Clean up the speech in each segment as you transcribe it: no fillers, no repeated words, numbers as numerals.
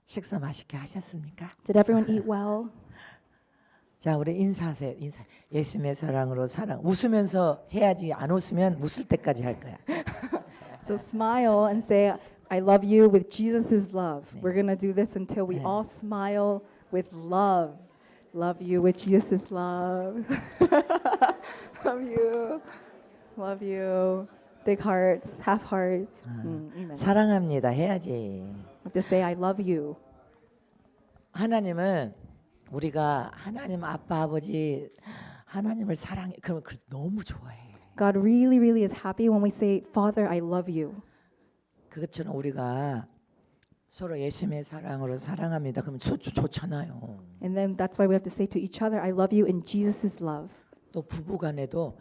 식사 맛있게 하셨습니까? Did everyone eat well? 자, 우리 인사하세요. 인사. 예수님의 사랑으로 사랑. 웃으면서 해야지. 안 웃으면 웃을 때까지 할 거야. So smile and say, I love you with Jesus' love. 네. We're going to do this until we 네. all smile with love. Love you with Jesus' love. Love you. Love you. Big hearts, half hearts. Amen. 사랑합니다. 해야지. We have to say, I love you. 하나님은 우리가 하나님 아빠 아버지 하나님을 사랑해. 그러면 너무 좋아해. God really, really is happy when we say, Father, I love you. 그것처럼 우리가 서로 예수님의 사랑으로 사랑합니다. 그러면 좋잖아요. And then that's why we have to say to each other, I love you in Jesus' love. 또 부부간에도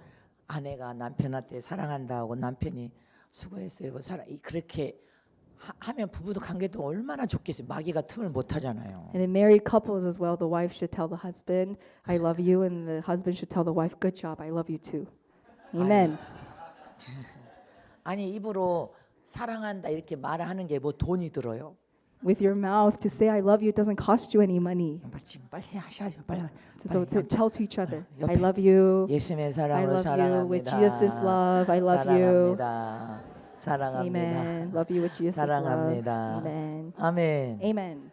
아내가 남편한테 사랑한다 하고 남편이 수고했어요. 그렇게 하면 부부도 관계도 얼마나 좋겠어요. 마귀가 틈을 못 하잖아요. And in married couples as well, the wife should tell the husband, I love you, and the husband should tell the wife, good job, I love you too. Amen. 아니 입으로 사랑한다 이렇게 말하는 게 뭐 돈이 들어요? With your mouth to say I love you, it doesn't cost you any money. 지금 빨리 하셔요. 빨리. So to tell to each other, 옆에 I love you. 예수님의 I 사랑으로 love you with 사랑합니다. Jesus' love. I love you. 사랑합니다. 사랑합니다. Amen. Love you with Jesus' love. 사랑합니다. Amen. 아멘. Amen.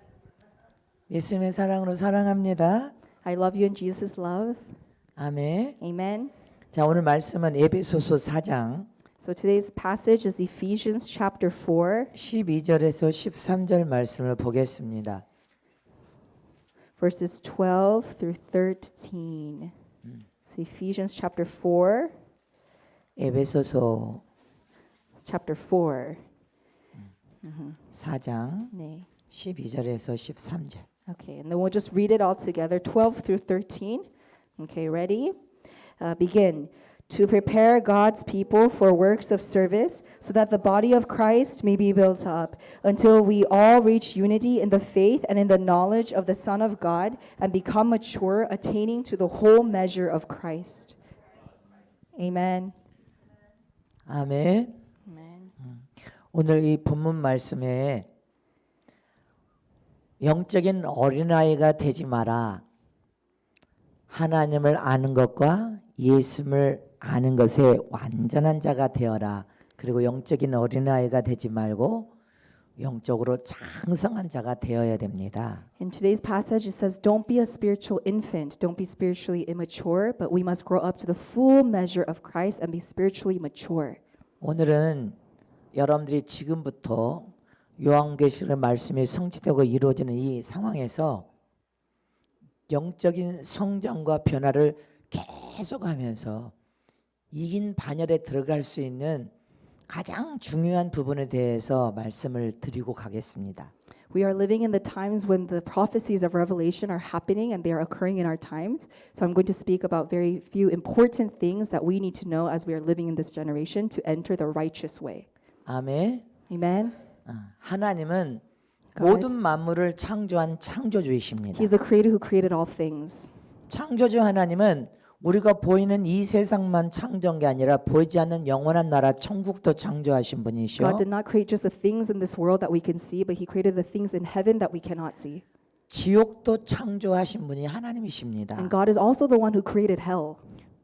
예수님의 사랑으로 사랑합니다. I love you in Jesus' love. 아멘. Amen. 자, 오늘 말씀은 에베소서 4장 So today's passage is Ephesians chapter 4, 12절에서 13절 말씀을 보겠습니다. verses 12 through 13. So Ephesians chapter 4, 에베소서 chapter 4. 4장 네. 12절에서 13절. Okay, and then we'll just read it all together, 12 through 13. Okay, ready? Begin. To prepare God's people for works of service, so that the body of Christ may be built up, until we all reach unity in the faith and in the knowledge of the Son of God, and become mature, attaining to the whole measure of Christ. Amen. 아멘. Amen. 오늘 이 본문 말씀에 영적인 어린아이가 되지 마라. 하나님을 아는 것과 예수를 아는 것에 완전한 자가 되어라. 그리고 영적인 어린아이가 되지 말고 영적으로 장성한 자가 되어야 됩니다. In today's passage, it says, don't be a spiritual infant, don't be spiritually immature, but we must grow up to the full measure of Christ and be spiritually mature. 오늘은 여러분들이 지금부터 요한계시록의 말씀이 성취되고 이루어지는 이 상황에서 영적인 성장과 변화를 계속하면서 이긴 반열에 들어갈 수 있는 가장 중요한 부분에 대해서 말씀을 드리고 가겠습니다. We are living in the times when the prophecies of Revelation are happening and they are occurring in our times. So I'm going to speak about very few important things that we need to know as we are living in this generation to enter the righteous way. 아멘. Amen. 하나님은 God. 모든 만물을 창조한 창조주이십니다. He's the creator who created all things. 창조주 하나님은 우리가 보이는 이 세상만 창조한 게 아니라 보이지 않는 영원한 나라 천국도 창조하신 분이시오. God did not create just the things in this world that we can see, but He created the things in heaven that we cannot see. 지옥도 창조하신 분이 하나님이십니다. And God is also the one who created hell.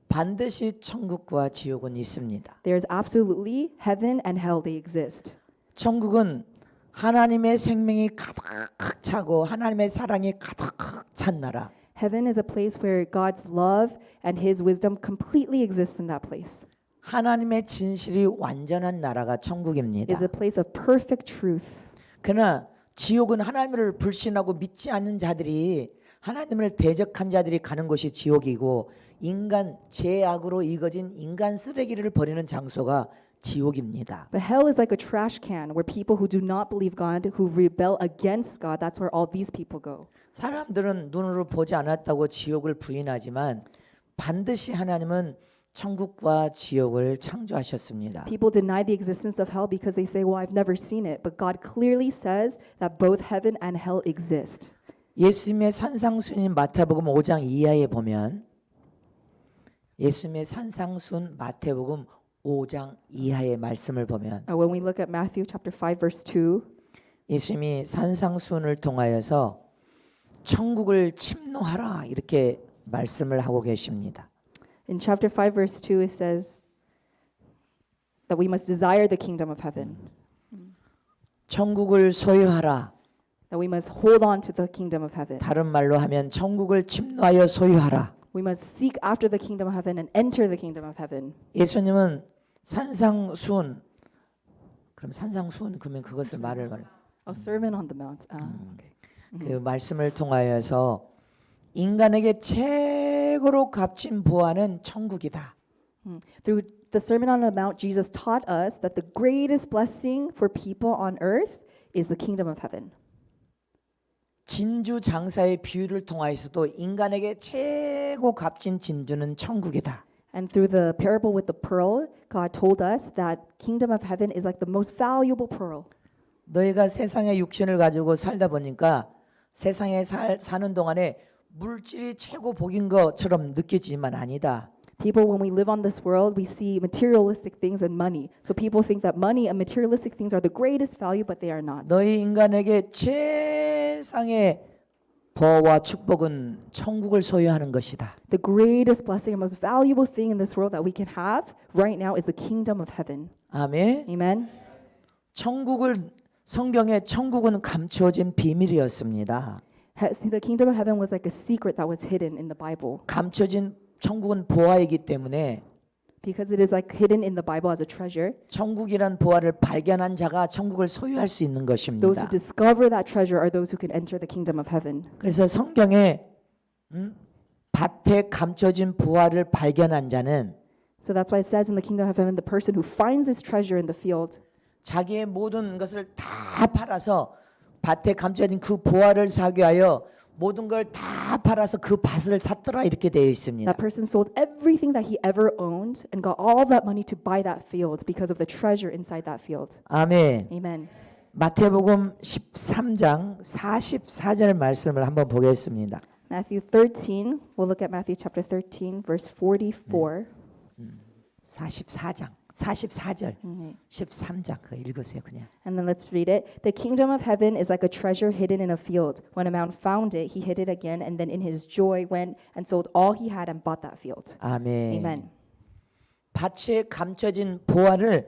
반드시 천국과 지옥은 있습니다. There is absolutely heaven and hell, they exist. 천국은 하나님의 생명이 가득 차고 하나님의 사랑이 가득 찬 나라. Heaven is a place where God's love and His wisdom completely exists in that place. 하나님의 진실이 완전한 나라가 천국입니다. Is a place of perfect truth. 그러나 지옥은 하나님을 불신하고 믿지 않는 자들이 하나님을 대적한 자들이 가는 곳이 지옥이고 인간 죄악으로 익어진 인간 쓰레기를 버리는 장소가 지옥입니다. But hell is like a trash can where people who do not believe God, who rebel against God, that's where all these people go. 사람들은 눈으로 보지 않았다고 지옥을 부인하지만 반드시 하나님은 천국과 지옥을 창조하셨습니다. People deny the existence of hell because they say, well, I've never seen it. But God clearly says that both heaven and hell exist. 예수님의 산상순인 마태복음 5장 이하에 보면 예수님의 산상순 마태복음 5장 이하의 말씀을 보면 When we look at Matthew chapter 5 verse 2, 예수님이 산상수훈을 통하여서 천국을 침노하라 이렇게 말씀을 하고 계십니다. In chapter 5 verse 2 it says that we must desire the kingdom of heaven. 천국을 소유하라. That we must hold on to the kingdom of heaven. 다른 말로 하면 천국을 침노하여 소유하라. We must seek after the kingdom of heaven and enter the kingdom of heaven. 예수님은 산상수훈 그럼 산상수훈 그러면 그것을 말을 A sermon on the mount. Okay. 그 말씀을 통하여서 인간에게 최고로 값진 보화는 천국이다. Through the Sermon on the Mount, Jesus taught us that the greatest blessing for people on earth is the kingdom of heaven. 진주 장사의 비유를 통하여서도 인간에게 최고 값진 진주는 천국이다. And through the parable with the pearl, God told us that kingdom of heaven is like the most valuable pearl. 너희가 세상의 육신을 가지고 살다 보니까 세상에 사는 동안에 물질이 최고 복인 것처럼 느껴지지만 아니다. People, when we live on this world, we see materialistic things and money. So people think that money and materialistic things are the greatest value, but they are not. 너희 인간에게 최상의 보호와 축복은 천국을 소유하는 것이다. The greatest blessing and most valuable thing in this world that we can have right now is the kingdom of heaven. 아멘. Amen. 천국을 성경에 천국은 감춰진 비밀이었습니다. See, the kingdom of heaven was like a secret that was hidden in the Bible. 감춰진 천국은 보화이기 때문에 Because it is like hidden in the Bible as a treasure. 천국이란 보화를 발견한 자가 천국을 소유할 수 있는 Those who 것입니다. discover that treasure are those who can enter the kingdom of heaven. 그래서 성경에 밭에 감춰진 보화를 발견한 자는 So that's why it says in the kingdom of heaven, the person who finds this treasure in the field, 자기의 모든 것을 다 팔아서 밭에 감춰진 그 보화를 사기 위하여 모든 걸 다 팔아서 그 밭을 샀더라 이렇게 되어 있습니다. that person sold everything that he ever owned and got all that money to buy that field because of the treasure inside that field. 아멘. Amen. 마태복음 13장 44절 말씀을 한번 보겠습니다. Matthew 13, we'll look at Matthew chapter 13, verse 44. 44장 44절 13장 그거 읽으세요 그냥. And then let's read it. The kingdom of heaven is like a treasure hidden in a field. When a man found it, he hid it again, and then in his joy went and sold all he had and bought that field. 아멘. Amen. 밭에 감춰진 보화를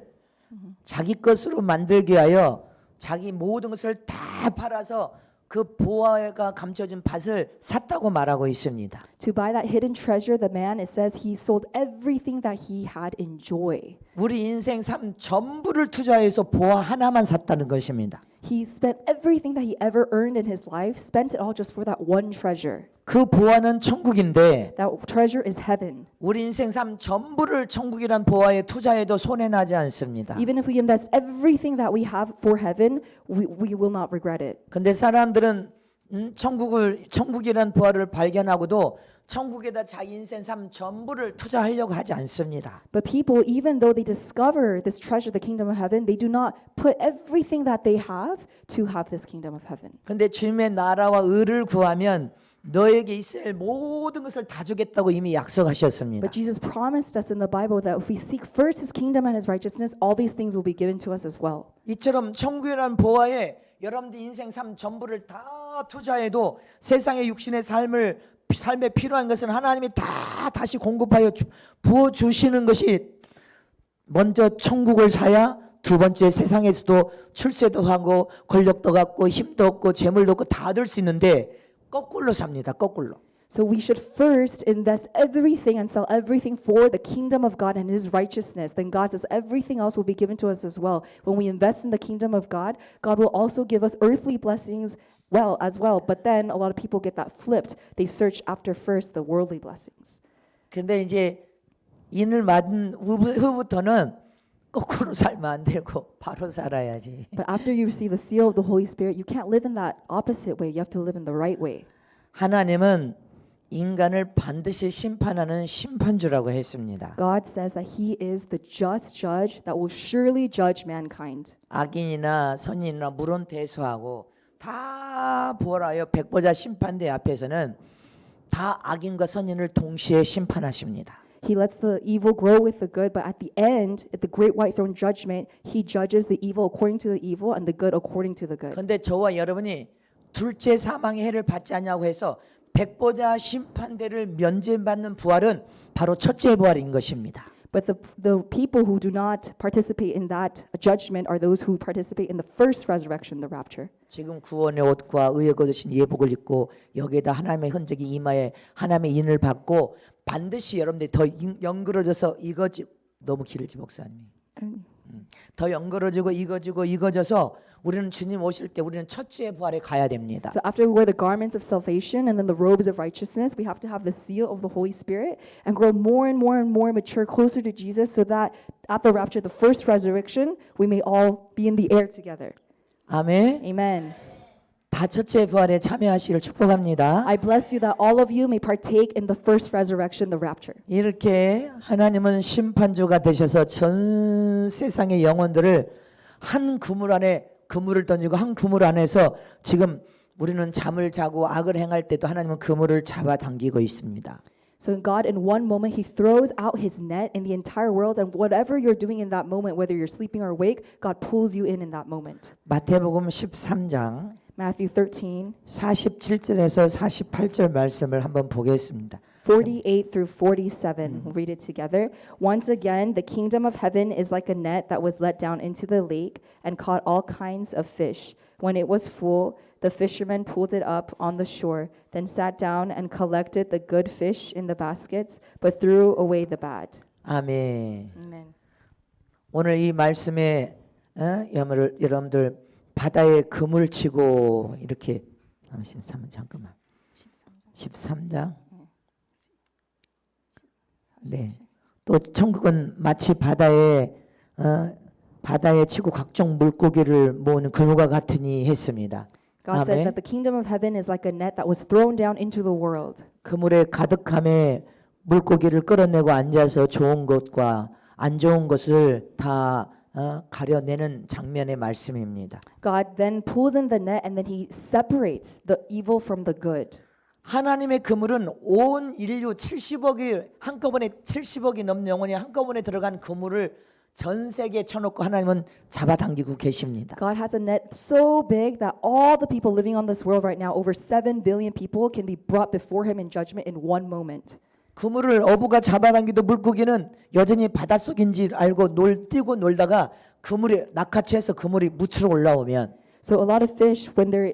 자기 것으로 만들기 위하여 자기 모든 것을 다 팔아서 그 보화가 감춰진 밭을 샀다고 말하고 있습니다. To buy that hidden treasure, the man, it says he sold everything that he had in joy. 우리 인생 삶 전부를 투자해서 보화 하나만 샀다는 것입니다. He spent everything that he ever earned in his life, spent it all just for that one treasure. 그 보화는 천국인데 That treasure is heaven. 우리 인생 삶 전부를 천국이란 보화에 투자해도 손해 나지 않습니다. Even if we invest everything that we have for heaven, we will not regret it. 근데 사람들은 천국이란 보화를 발견하고도 천국에다 자기 인생 삶 전부를 투자하려고 하지 않습니다. But people, even though they discover this treasure, the kingdom of heaven, they do not put everything that they have to have this kingdom of heaven. 근데 주님의 나라와 의를 구하면 너에게 있어야 할 모든 것을 다 주겠다고 이미 약속하셨습니다. But Jesus promised us in the Bible that if we seek first His kingdom and His righteousness, all these things will be given to us as well. 이처럼 천국이라는 보화에 여러분들 인생 삶 전부를 다 투자해도 세상의 육신의 삶에 필요한 것은 하나님이 다 다시 공급하여 부어 주시는 것이 먼저 천국을 사야 두 번째 세상에서도 출세도 하고 권력도 갖고 힘도 얻고 재물도 얻고 다 얻을 수 있는데 거꾸로 삽니다. 거꾸로. So we should first invest everything and sell everything for the kingdom of God and His righteousness. Then God says everything else will be given to us as well. When we invest in the kingdom of God, God will also give us earthly blessings as well. But then a lot of people get that flipped. They search after first the worldly blessings. 근데 이제 인을 맞은 후부터는 거꾸로 살면 안 되고 바로 살아야지. But after you receive the seal of the Holy Spirit, you can't live in that opposite way. You have to live in the right way. 하나님은 인간을 반드시 심판하는 심판주라고 했습니다. God says that He is the just judge that will surely judge mankind. 악인이나 선인이나 물론 대소하고 다 부활하여 백보자 심판대 앞에서는 다 악인과 선인을 동시에 심판하십니다. He lets the evil grow with the good, but at the end, at the great white throne judgment, he judges the evil according to the evil and the good according to the good. 그런데 저와 여러분이 둘째 사망의 해를 받지 않냐고 해서 백보자 심판대를 면제받는 부활은 바로 첫째 부활인 것입니다. But the people who do not participate in that judgment are those who participate in the first resurrection, the rapture. 지금 구원의 옷과 의에 거두신 예복을 입고 여기에다 하나님의 흔적이 이마에 하나님의 인을 받고 반드시 여러분들이 더 연그러져서 이거지 너무 길지 목사님이 더 연그러지고 이거져서 우리는 주님 오실 때 우리는 첫째 부활에 가야 됩니다. So after we wear the garments of salvation and then the robes of righteousness, we have to have the seal of the Holy Spirit and grow more and more and more mature closer to Jesus so that at the rapture, the first resurrection, we may all be in the air together. 아멘. Amen. 다 첫째 부활에 참여하시길 축복합니다. I bless you that all of you may partake in the first resurrection, the rapture. 이렇게 하나님은 심판주가 되셔서 전 세상의 영혼들을 한 그물 안에 그물을 던지고 한 그물 안에서 지금 우리는 잠을 자고 악을 행할 때도 하나님은 그물을 잡아당기고 있습니다. So God, in one moment, He throws out His net in the entire world, and whatever you're doing in that moment, whether you're sleeping or awake, God pulls you in that moment. 마태복음 13장 Matthew 13, 47절에서 48절 말씀을 한번 보겠습니다. 48 through 47. We'll read it together. Once again, the kingdom of heaven is like a net that was let down into the lake and caught all kinds of fish. When it was full, the fishermen pulled it up on the shore, then sat down and collected the good fish in the baskets, but threw away the bad. 아멘. Amen. 오늘 이 말씀에 여러분들 바다에 그물 치고 이렇게 잠깐만 13장 네. 또 천국은 마치 바다에 치고 각종 물고기를 모으는 그물과 같으니 했습니다. God said 아멘. that the kingdom of heaven is like a net that was thrown down into the world. 그물의 가득함에 물고기를 끌어내고 앉아서 좋은 것과 안 좋은 것을 다 가려내는 장면의 말씀입니다. God then pulls in the net and then He separates the evil from the good. 하나님의 그물은 온 인류 70억이 한꺼번에 70억이 넘는 영혼이 한꺼번에 들어간 그물을 전 세계에 쳐놓고 하나님은 잡아당기고 계십니다. God has a net so big that all the people living on this world right now, over 7 billion people, can be brought before Him in judgment in one moment. 그물을 어부가 잡아당기도 물고기는 여전히 바닷속인지 알고 뛰고 놀다가 그물에 낚아채서 그물이 무치러 올라오면 So a lot of fish, when they're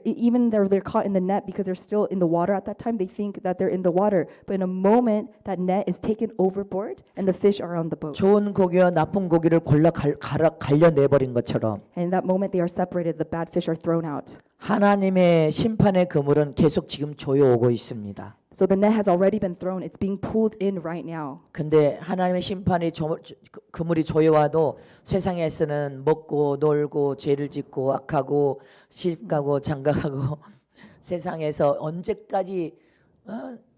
caught in the net because they're still in the water at that time, they think that they're in the water. But in a moment, that net is taken overboard and the fish are on the boat. 좋은 고기와 나쁜 고기를 골라 갈려내버린 것처럼 And in that moment, they are separated. The bad fish are thrown out. 하나님의 심판의 그물은 계속 지금 조여오고 있습니다. So the net has already been thrown. It's being pulled in right now. 근데 하나님의 심판이 그물이 조여와도 세상에서는 먹고 놀고 죄를 짓고 악하고 시집가고 장가가고 세상에서 언제까지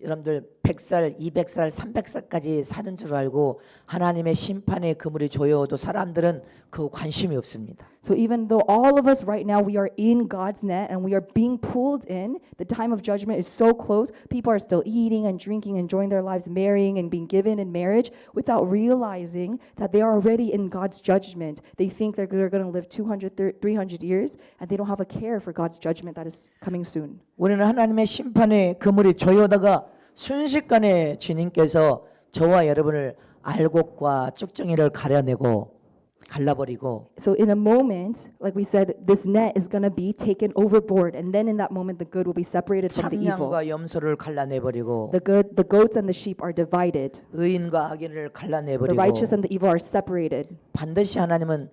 여러분들 100살, 200살, 300살까지 사는 줄 알고 하나님의 심판의 그물이 조여와도 사람들은 그 관심이 없습니다. So even though all of us right now, we are in God's net and we are being pulled in, the time of judgment is so close, people are still eating and drinking, enjoying their lives, marrying and being given in marriage without realizing that they are already in God's judgment. They think they're going to live 200, 300 years and they don't have a care for God's judgment that is coming soon. 우리는 하나님의 심판의 그물이 조여오다가 순식간에 주님께서 저와 여러분을 알곡과 쭉정이를 가려내고 갈라버리고 So in a moment, like we said, this net is going to be taken overboard, and then in that moment, the good will be separated from the evil. 참양과 염소를 갈라내버리고 The goats and the sheep are divided. 의인과 악인을 The 갈라내버리고 righteous and the evil are separated. 반드시 하나님은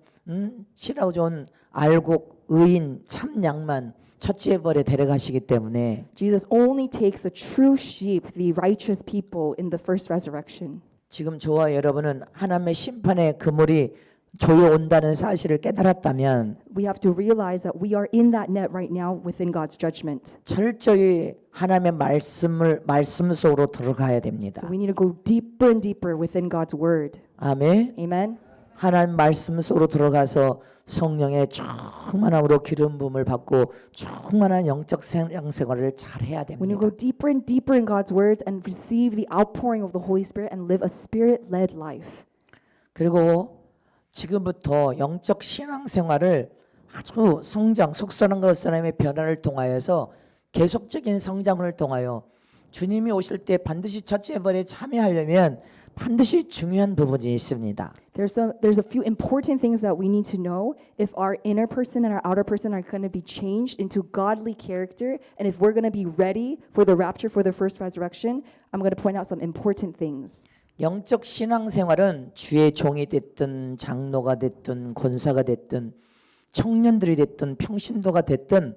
신하고 좋은 알곡, 의인, 참양만 첫째 벌에 데려가시기 때문에 Jesus only takes the true sheep, the righteous people, in the first resurrection. 지금 저와 여러분은 하나님의 심판의 그물이 조여온다는 사실을 깨달았다면 We have to realize that we are in that net right now within God's judgment. 철저히 하나님의 말씀 속으로 들어가야 됩니다. So we need to go deeper and deeper within God's word. 아멘. Amen. 하나님 말씀 속으로 들어가서 성령의 충만함으로 기름 부음을 받고 충만한 영적 생활을 잘 해야 We need to go 됩니다. deeper and deeper in God's words and receive the outpouring of the Holy Spirit and live a spirit-led life. 그리고 지금부터 영적 신앙 생활을 아주 성장, 속사람과 겉사람의 변화를 통하여서 계속적인 성장을 통하여 주님이 오실 때 반드시 첫째 예배에 참여하려면 반드시 중요한 부분이 있습니다. There's a few important things that we need to know if our inner person and our outer person are going to be changed into godly character, and if we're going to be ready for the rapture, for the first resurrection. I'm going to point out some important things. 영적 신앙 생활은 주의 종이 됐든 장로가 됐든 권사가 됐든 청년들이 됐든 평신도가 됐든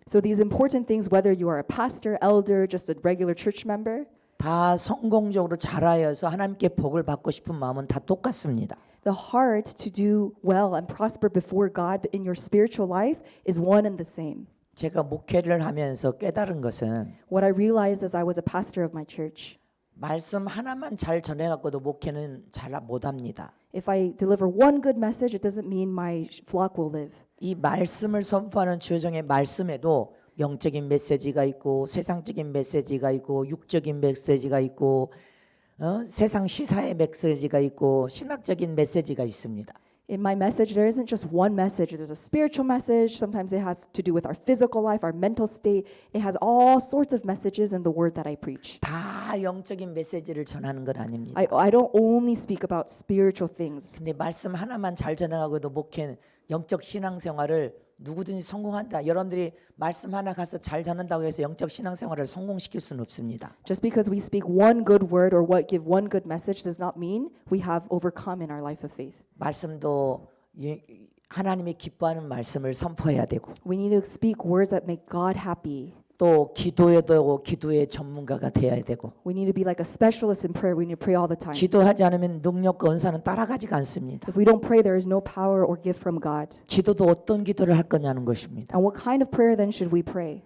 So these important things, whether you are a pastor, elder, just a regular church member, 다 성공적으로 잘하여서 하나님께 복을 받고 싶은 마음은 다 똑같습니다. the heart to do well and prosper before God in your spiritual life is one and the same. 제가 목회를 하면서 깨달은 것은 What I realized as I was a pastor of my church, 말씀 하나만 잘 전해갖고도 목회는 잘 못합니다. if I deliver one good message, it doesn't mean my flock will live. 이 말씀을 선포하는 주정의 말씀에도 영적인 메시지가 있고 세상적인 메시지가 있고 육적인 메시지가 있고 세상 시사의 메시지가 있고 신학적인 메시지가 있습니다. In my message, there isn't just one message. There's a spiritual message. Sometimes it has to do with our physical life, our mental state. It has all sorts of messages in the word that I preach. 다 영적인 메시지를 전하는 건 아닙니다. I don't only speak about spiritual things. 근데 말씀 하나만 잘 전해가고도 목회는 영적 신앙생활을 누구든지 성공한다. 여러분들이 말씀 하나 가서 잘 전한다고 해서 영적 신앙생활을 성공시킬 수는 없습니다. Just because we speak one good word or give one good message does not mean we have overcome in our life of faith. 말씀도 하나님이 기뻐하는 말씀을 선포해야 되고 We need to speak words that make God happy. 또 기도에도 기도의 전문가가 돼야 되고 We need to be like a specialist in prayer. We need to pray all the time. 기도하지 않으면 능력과 은사는 따라가지가 않습니다. If we don't pray, there is no power or gift from God. 기도도 어떤 기도를 할 거냐는 것입니다. And what kind of prayer then should we pray?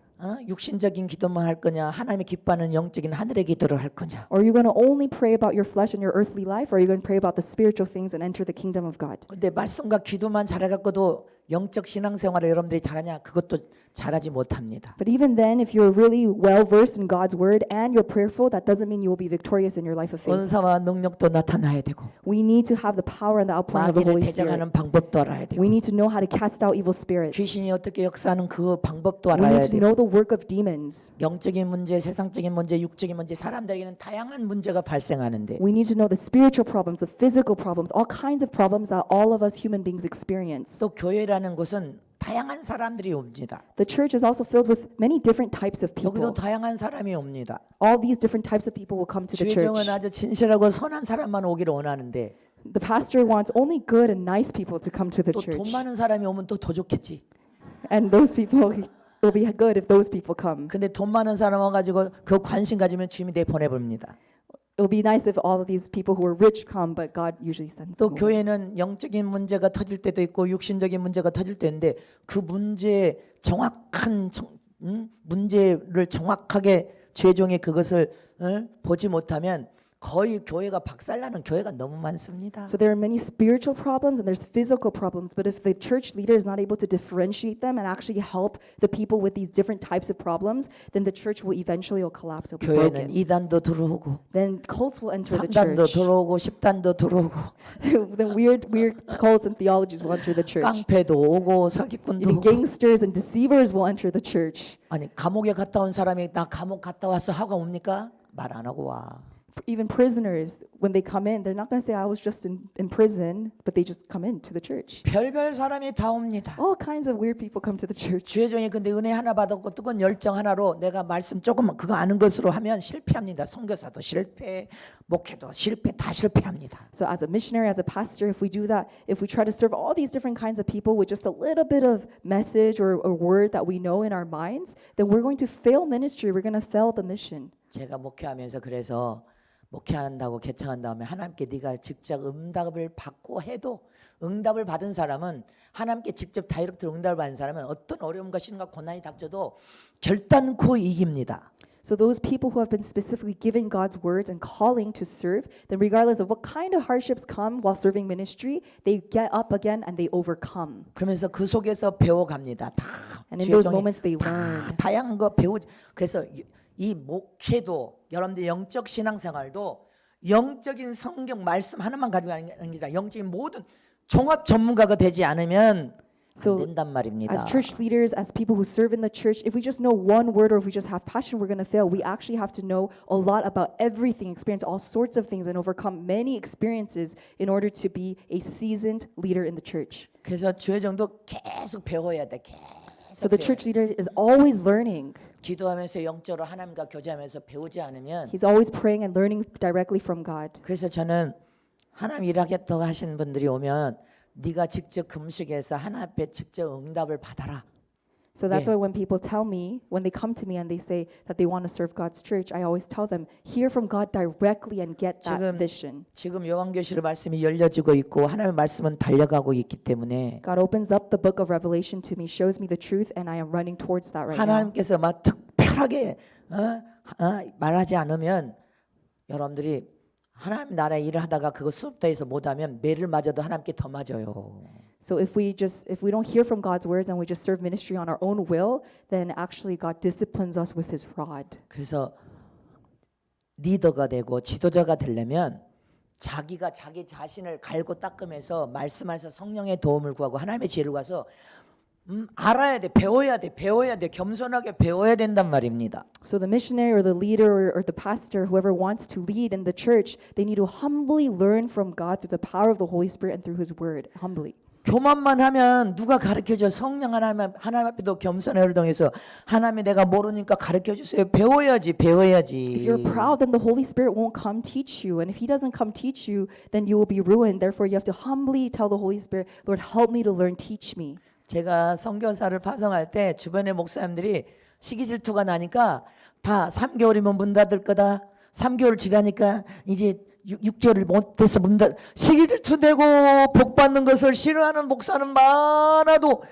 육신적인 기도만 할 거냐 하나님이 기뻐하는 영적인 하늘의 기도를 할 거냐. Are you going to only pray about your flesh and your earthly life, or are you going to pray about the spiritual things and enter the kingdom of God? 근데 말씀과 기도만 잘해갖고도 영적 신앙생활을 여러분들이 잘하냐 그것도 잘하지 못합니다. But even then, if you're really well versed in God's word and you're prayerful, that doesn't mean you will be victorious in your life of faith. 은사와 능력도 나타나야 되고 We need to have the power and the outpouring of the 마귀를 Holy Spirit. 대적하는 방법도 알아야 되고 We need to know how to cast out evil spirits. 귀신이 어떻게 역사하는 그 방법도 We 알아야 need to 되고 know the work of demons. 영적인 문제, 세상적인 문제, 육적인 문제 사람들에게는 다양한 문제가 발생하는데 We need to know the spiritual problems, the physical problems, all kinds of problems that all of us human beings experience. 또 교회라는 곳은 다양한 사람들이 옵니다. The church is also filled with many different types of 여기도 people. 다양한 사람이 옵니다. All these different types of people will come to the 주의정은 church. 아주 진실하고 선한 사람만 오기를 원하는데 The pastor wants only good and nice people to come to the 또 돈 church. 많은 사람이 오면 또 더 좋겠지. And those people will be good if those people come. 근데 돈 많은 사람 와가지고 그 관심 가지면 주님이 내보내버립니다. It will be nice if all of these people who are rich come, but God usually sends 또 them away. 교회는 영적인 문제가 터질 때도 있고 육신적인 문제가 터질 때인데 그 문제의 정확한 문제를 정확하게 최종의 그것을 보지 못하면 거의 교회가 박살나는 교회가 너무 많습니다. So there are many spiritual problems and there's physical problems, but if the church leader is not able to differentiate them and actually help the people with these different types of problems, then the church will eventually collapse. It will be 교회는 broken. 2단도 들어오고 Then cults will enter the 3단도 church. 들어오고 10단도 들어오고 Then weird cults and theologies will enter the church. 깡패도 오고 사기꾼도 Even 오고 gangsters and deceivers will enter the church. 아니 감옥에 갔다 온 사람이 나 감옥 갔다 왔어 하고 옵니까? 말 안 하고 와. Even prisoners, when they come in, they're not going to say, I was just in prison, but they just come into the church. 별별 사람이 다 옵니다. All kinds of weird people come to the church. 주의 종이 근데 은혜 하나 받았고 뜨거운 열정 하나로 내가 말씀 조금만 그거 아는 것으로 하면 실패합니다. 선교사도 실패, 목회도 실패, 다 실패합니다. So as a missionary, as a pastor, if we do that, if we try to serve all these different kinds of people with just a little bit of message or a word that we know in our minds, then we're going to fail ministry. We're going to fail the mission. 제가 목회하면서 그래서 목회한다고 개청한 다음에 하나님께 네가 직접 응답을 받고 해도 응답을 받은 사람은 하나님께 직접 다이렉트 응답을 받은 사람은 어떤 어려움과 시련과 고난이 닥쳐도 결단코 이깁니다. So those people who have been specifically given God's words and calling to serve, then regardless of what kind of hardships come while serving ministry, they get up again and they overcome. 그러면서 그 속에서 배워갑니다. 다 And in those 주의 종이 moments they learn. 다양한 거 배우. 그래서 이 목회도 여러분들 영적 신앙생활도 영적인 성경 말씀 하나만 가지고 하는 게 아니라 영적인 모든 종합 전문가가 되지 않으면 So, 안 된단 말입니다. As church leaders, as people who serve in the church, if we just know one word or if we just have passion, we're going to fail. We actually have to know a lot about everything, experience all sorts of things, and overcome many experiences in order to be a seasoned leader in the church. 그래서 주의정도 계속 배워야 돼. So 계속 the 배워야 church 돼. leader is always learning. 기도하면서 영적으로 하나님과 교제하면서 배우지 않으면 He's always praying and learning directly from God. 그래서 저는 하나님 일하겠다고 하신 분들이 오면 네가 직접 금식해서 하나님 앞에 직접 응답을 받아라. So that's Yeah. why when people tell me, when they come to me and they say that they want to serve God's church, I always tell them, hear from God directly and get that 지금 vision. 지금 요한계시록 말씀이 열려지고 있고 하나님의 말씀은 달려가고 있기 때문에 God opens up the book of Revelation to me, shows me the truth, and I am running towards that right now. 하나님께서 막 특별하게 말하지 않으면 여러분들이 하나님 나라의 일을 하다가 그거 수업대에서 못하면 매를 맞아도 하나님께 더 맞아요. So if we don't hear from God's words and we just serve ministry on our own will, then actually God disciplines us with His rod. 그래서 리더가 되고 지도자가 되려면 자기가 자기 자신을 갈고 닦으면서 말씀하셔서 성령의 도움을 구하고 하나님의 지혜를 구해서 알아야 돼, 배워야 돼, 겸손하게 배워야 된단 말입니다. So the missionary or the leader or the pastor, whoever wants to lead in the church, they need to humbly learn from God through the power of the Holy Spirit and through His word, humbly. 교만만 하면 누가 가르쳐줘? 성령 하나님 앞에도 겸손의 활동해서 하나님이 내가 모르니까 가르쳐주세요. 배워야지. If you're proud, then the Holy Spirit won't come teach you. And if He doesn't come teach you, then you will be ruined. Therefore, you have to humbly tell the Holy Spirit, Lord, help me to learn, teach me. 제가 선교사를 파송할 때 주변의 목사님들이 시기 질투가 나니까 다 3개월이면 문 닫을 거다. 3개월 지나니까 이제 6개월을 못해서 문 닫. 시기 질투 되고 복 받는 것을 싫어하는 목사는 많아도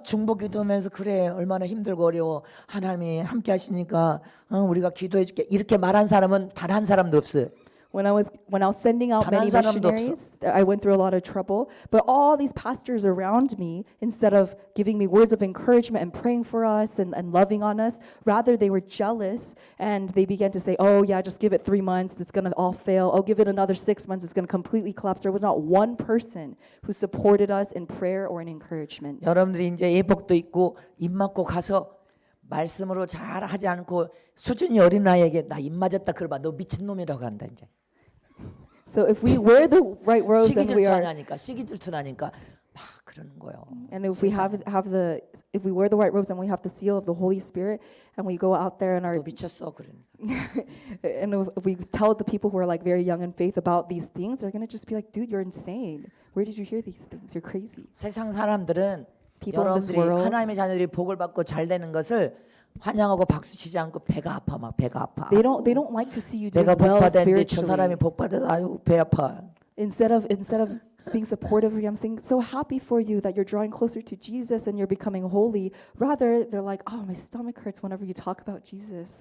중보 기도하면서 그래 얼마나 힘들고 어려워 하나님이 함께 하시니까 우리가 기도해 줄게 이렇게 말한 사람은 단 한 사람도 없어요. When I was sending out 단 한 many 사람도 없어. missionaries, I went through a lot of trouble. But all these pastors around me, instead of giving me words of encouragement and praying for us and loving on us, rather they were jealous and they began to say, "Oh yeah, just give it 3 months. It's gonna all fail. Oh, give it another 6 months. It's gonna completely collapse." There was not one person who supported us in prayer or in encouragement. 여러분들이 이제 예복도 있고 입 맞고 가서 말씀으로 잘 하지 않고 수준이 어린 아이에게 나 입 맞았다 그러봐 너 미친 놈이라고 한다 이제. So if we wear the right robes 시기 and we 질투 are 나니까 시기 질투 나니까 막 그러는 거예요. And if we if we wear the white robes and we have the seal of the Holy Spirit and we go out there and 너 미쳤어 그러니까. and if we tell the people who are like very young in faith about these things, they're gonna just be like, dude, you're insane. Where did you hear these things? You're crazy. 세상 사람들은 People in this 여러분들이 world, 하나님의 자녀들이 복을 받고 잘 되는 것을 환영하고 박수 치지 않고 배가 아파 막 배가 아파. they don't like to see you doing 내가 복 well 받았는데 저 spiritually. 사람이 복 받아서 아유 배 아파. Instead of being supportive, I'm saying so happy for you that you're drawing closer to Jesus and you're becoming holy. Rather, they're like, oh, my stomach hurts whenever you talk about Jesus.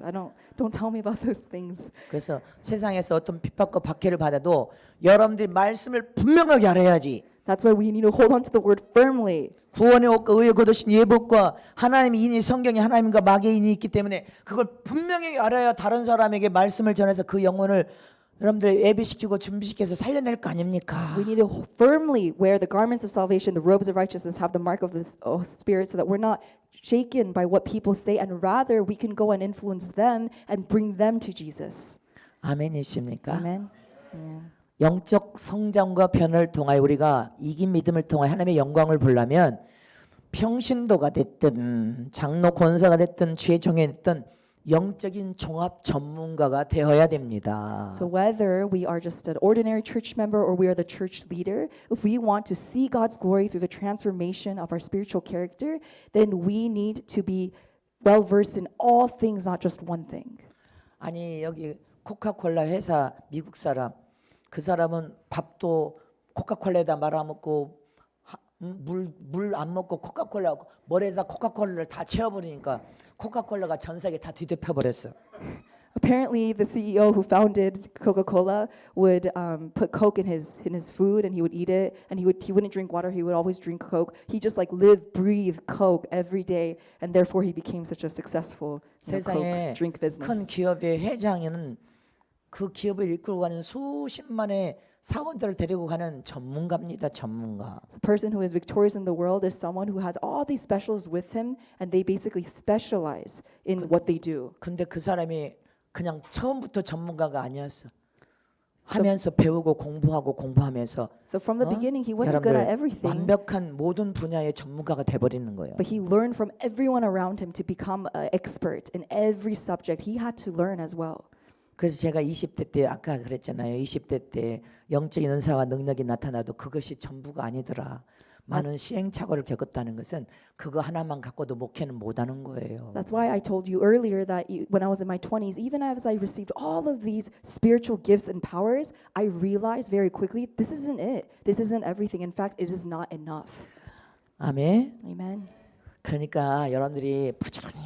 Don't tell me about those things. 그래서 세상에서 어떤 핍박과 박해를 받아도 여러분들이 말씀을 분명하게 알아야지. That's why we need to hold on to the word firmly. 구원의 옷과 의에 거두신 예복과 하나님의 인이 성경에 하나님과 마귀의 인이 있기 때문에 그걸 분명히 알아야 다른 사람에게 말씀을 전해서 그 영혼을 여러분들 예비시키고 준비시켜서 살려낼 거 아닙니까? We need to firmly wear the garments of salvation, the robes of righteousness, have the mark of the Spirit so that we're not shaken by what people say and rather we can go and influence them and bring them to Jesus. 아멘이십니까? Amen. Amen. 영적 성장과 변화를 통하여 우리가 이긴 믿음을 통하여 하나님의 영광을 보려면 평신도가 됐든 장로 권사가 됐든 주의 종이 됐든 영적인 종합 전문가가 되어야 됩니다. So whether we are just an ordinary church member or we are the church leader, if we want to see God's glory through the transformation of our spiritual character, then we need to be well versed in all things, not just one thing. 아니 여기 코카콜라 회사 미국 사람 그 사람은 밥도 코카콜라에다 말아먹고 물 안 먹고 코카콜라 머리에다 코카콜라를 다 채워버리니까 코카콜라가 전 세계 다 뒤덮여 버렸어. Apparently, the CEO who founded Coca-Cola would put Coke in his food, and he would eat it, and he wouldn't drink water. He would always drink Coke. He just like live, breathe Coke every day, and therefore he became such a successful 세상에 Coke drink 큰 business. 기업의 회장에는 그 기업을 이끌고 가는 수십만의 사원들을 데리고 가는 전문가입니다. 전문가. The person who is victorious in the world is someone who has all these specialists with him, and they basically specialize in what they do. 근데 그 사람이 그냥 처음부터 전문가가 아니었어. 하면서 배우고 공부하면서 So from the 어? beginning, he wasn't good at 여러분들 everything, 완벽한 모든 분야의 전문가가 돼버리는 거예요. but he learned from everyone around him to become an expert in every subject. He had to learn as well. 그래서 제가 20대 때 아까 그랬잖아요. 20대 때 영적인 은사와 능력이 나타나도 그것이 전부가 아니더라. 많은 시행착오를 겪었다는 것은 그거 하나만 갖고도 목회는 못하는 거예요. That's why I told you earlier that when I was in my 20s, even as I received all of these spiritual gifts and powers, I realized very quickly this isn't it. This isn't everything. In fact, it is not enough. 아멘. Amen. 그러니까 여러분들이 부지런히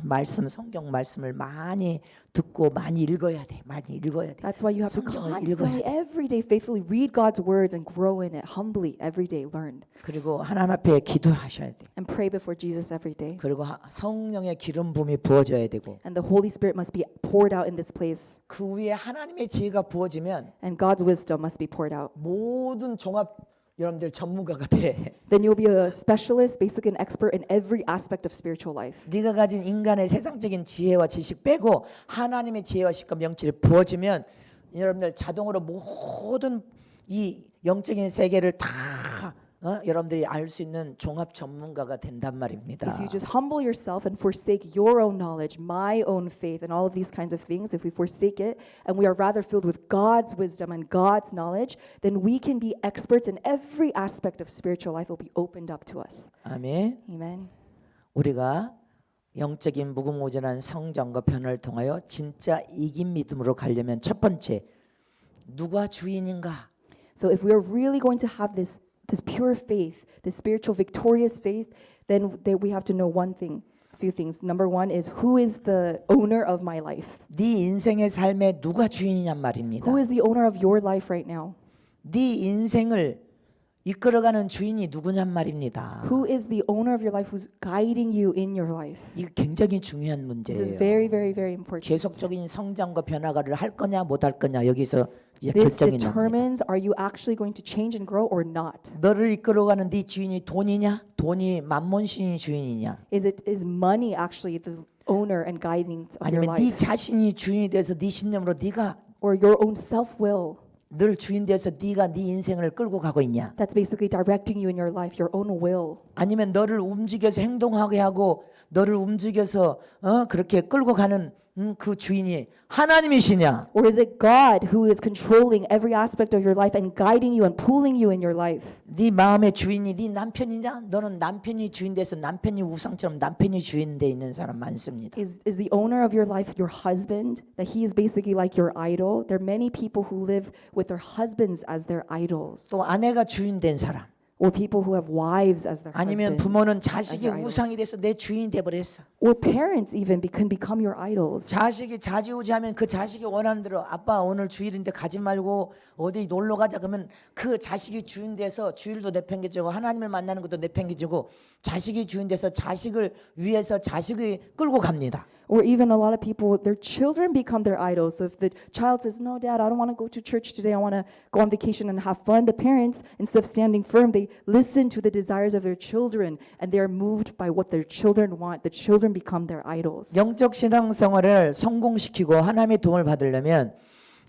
성경 말씀을 많이 듣고 많이 읽어야 돼. 많이 읽어야 돼. That's why you have to 성경을 constantly, 읽어야 돼. every day, faithfully read God's words and grow in it humbly every day. Learn 그리고 하나님 앞에 기도하셔야 돼. and pray before Jesus every day. 그리고 성령의 기름 부음이 부어져야 되고 And the Holy Spirit must be poured out in this place, 그 위에 하나님의 지혜가 부어지면 and God's wisdom must be poured out. 모든 종합 여러분들 전문가가 돼. Then you'll be a specialist, basically an expert in every aspect of spiritual life. 네가 가진 인간의 세상적인 지혜와 지식 빼고 하나님의 지혜와 지식과 명철이 부어지면 여러분들 자동으로 모든 이 영적인 세계를 다 여러분들이 알 수 있는 종합 전문가가 된단 말입니다. If you just humble yourself and forsake your own knowledge, my own faith, and all of these kinds of things, if we forsake it and we are rather filled with God's wisdom and God's knowledge, then we can be experts in every aspect of spiritual life will be opened up to us. 아멘. Amen. 우리가 영적인 무궁무진한 성장과 변화를 통하여 진짜 이긴 믿음으로 가려면 첫 번째 누가 주인인가? So if we are really going to have this pure faith, this spiritual victorious faith, then we have to know one thing, a few things. Number one is who is the owner of my life? 네 인생의 삶에 누가 주인이냔 말입니다. Who is the owner of your life right now? 네 인생을 이끌어가는 주인이 누구냔 말입니다. Who is the owner of your life who's guiding you in your life? 이게 굉장히 중요한 This is 문제예요. very, very, very important. 계속적인 성장과 변화를 할 거냐 못 할 거냐 여기서 이제 This 결정이 납니다. determines are you actually going to change and grow or not? 너를 이끌어가는 네 주인이 돈이냐? 돈이 만몬신이 주인이냐? Is money actually the owner and guiding of your 아니면 네 life? 자신이 주인이 돼서 네 신념으로 네가 Or your own self-will 늘 주인 돼서 네가 네 인생을 끌고 가고 있냐? that's basically directing you in your life, your own will? 아니면 너를 움직여서 행동하게 하고 너를 움직여서 그렇게 끌고 가는 그 주인이 하나님이시냐? Or is it God who is controlling every aspect of your life and guiding you and pulling you in your life? 네 마음의 주인이 네 남편이냐? 너는 남편이 주인 돼서 남편이 우상처럼 남편이 주인 돼 있는 사람 많습니다. Is the owner of your life your husband? That he is basically like your idol? There are many people who live with their husbands as their idols. 또 아내가 주인 된 사람. Or people who have wives as their 아니면 husbands. 부모는 자식이 their idols. 우상이 돼서 내 주인이 돼 버렸어. Or parents even can become your idols. 자식이 자지우지하면 그 자식이 원하는 대로 아빠 오늘 주일인데 가지 말고 어디 놀러 가자 그러면 그 자식이 주인 돼서 주일도 내팽개주고 하나님을 만나는 것도 내팽개주고 자식이 주인 돼서 자식을 위해서 자식이 끌고 갑니다. Or even a lot of people, their children become their idols. So if the child says, "No, Dad, I don't want to go to church today. I want to go on vacation and have fun," the parents, instead of standing firm, they listen to the desires of their children, and they are moved by what their children want. The children become their idols. 영적 신앙 생활을 성공시키고 하나님의 도움을 받으려면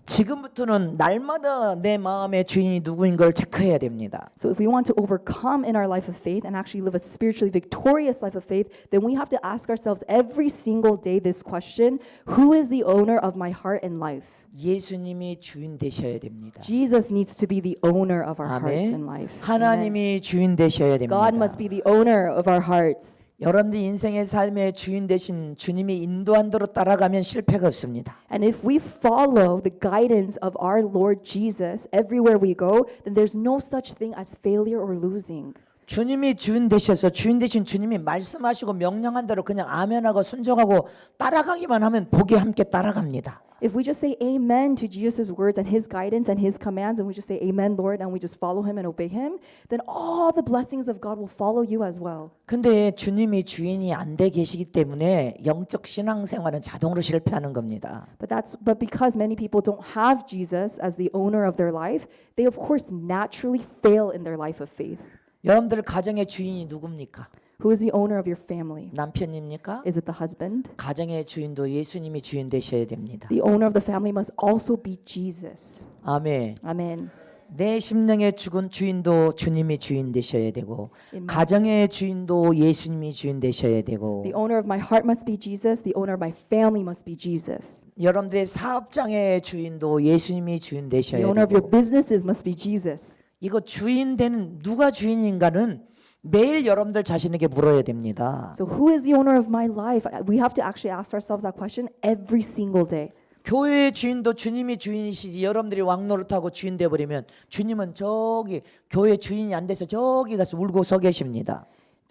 지금부터는 날마다 내 마음의 주인이 누구인 걸 체크해야 됩니다. So if we want to overcome in our life of faith and actually live a spiritually victorious life of faith, then we have to ask ourselves every single day this question: who is the owner of my heart and life? 예수님이 주인 되셔야 됩니다. Jesus needs to be the owner of our hearts and 아멘. life. Amen. 하나님이 주인 되셔야 됩니다. God must be the owner of our hearts. 여러분들 인생의 삶의 주인 되신 주님이 인도한 대로 따라가면 실패가 없습니다. And if we follow the guidance of our Lord Jesus everywhere we go, then there's no such thing as failure or losing. 주님이 주인 되셔서 주인 되신 주님이 말씀하시고 명령한 대로 그냥 아멘하고 순종하고 따라가기만 하면 복이 함께 따라갑니다. If we just say amen to Jesus' words and his guidance and his commands, and we just say amen, Lord, and we just follow him and obey him, then all the blessings of God will follow you as well. 근데 주님이 주인이 안 돼 계시기 때문에 영적 신앙생활은 자동으로 실패하는 겁니다. But because many people don't have Jesus as the owner of their life, they of course naturally fail in their life of faith. 여러분들 가정의 주인이 누굽니까? Who is the owner of your family? 남편입니까? Is it the husband? 가정의 주인도 예수님이 주인 되셔야 됩니다. The owner of the family must also be Jesus. 아멘. Amen. 내 심령의 죽은 주인도 주님이 주인 되셔야 되고 Amen. 가정의 주인도 예수님이 주인 되셔야 되고 The owner of my heart must be Jesus. The owner of my family must be Jesus. 여러분들의 사업장의 주인도 예수님이 주인 The 되셔야 owner of your 되고 businesses must be Jesus. 이거 주인 되는 누가 주인인가는 매일 여러분들 자신에게 물어야 됩니다. So who is the owner of my life? We have to actually ask ourselves that question every single day. 교회의 주인도 주님이 주인이시지 여러분들이 왕노릇하고 주인 돼버리면 주님은 저기 교회 주인이 안 돼서 저기 가서 울고 서 계십니다.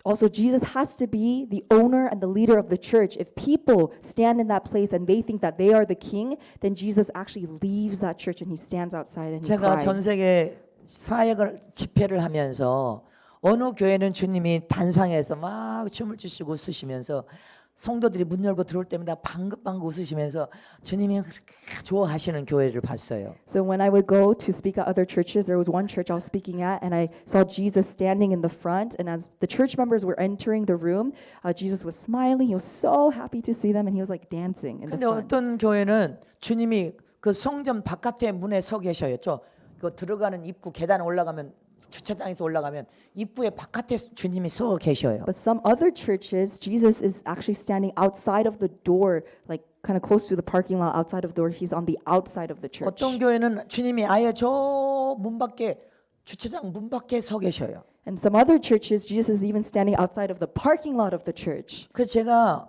Also, Jesus has to be the owner and the leader of the church. If people stand in that place and they think that they are the king, then Jesus actually leaves that church and he stands outside and he 제가 전 cries. 세계 사역을 집회를 하면서 어느 교회는 주님이 단상에서 막 춤을 추시고 웃으시면서 성도들이 문 열고 들어올 때마다 방긋방긋 웃으시면서 주님이 그렇게 좋아하시는 교회를 봤어요. So when I would go to speak at other churches, there was one church I was speaking at, and I saw Jesus standing in the front. And as the church members were entering the room, Jesus was smiling. He was so happy to see them, and he was like dancing in the 근데 front. 어떤 교회는 주님이 그 성전 바깥에 문에 서 계셔요. 그 들어가는 입구 계단 올라가면 주차장에서 올라가면 입구에 바깥에 주님이 서 계셔요. But some other churches, Jesus is actually standing outside of the door, like kind of close to the parking lot outside of the door. He's on the outside of the church. 어떤 교회는 주님이 아예 저 문 밖에 주차장 문 밖에 서 계셔요. And some other churches, Jesus is even standing outside of the parking lot of the church. 그래서 제가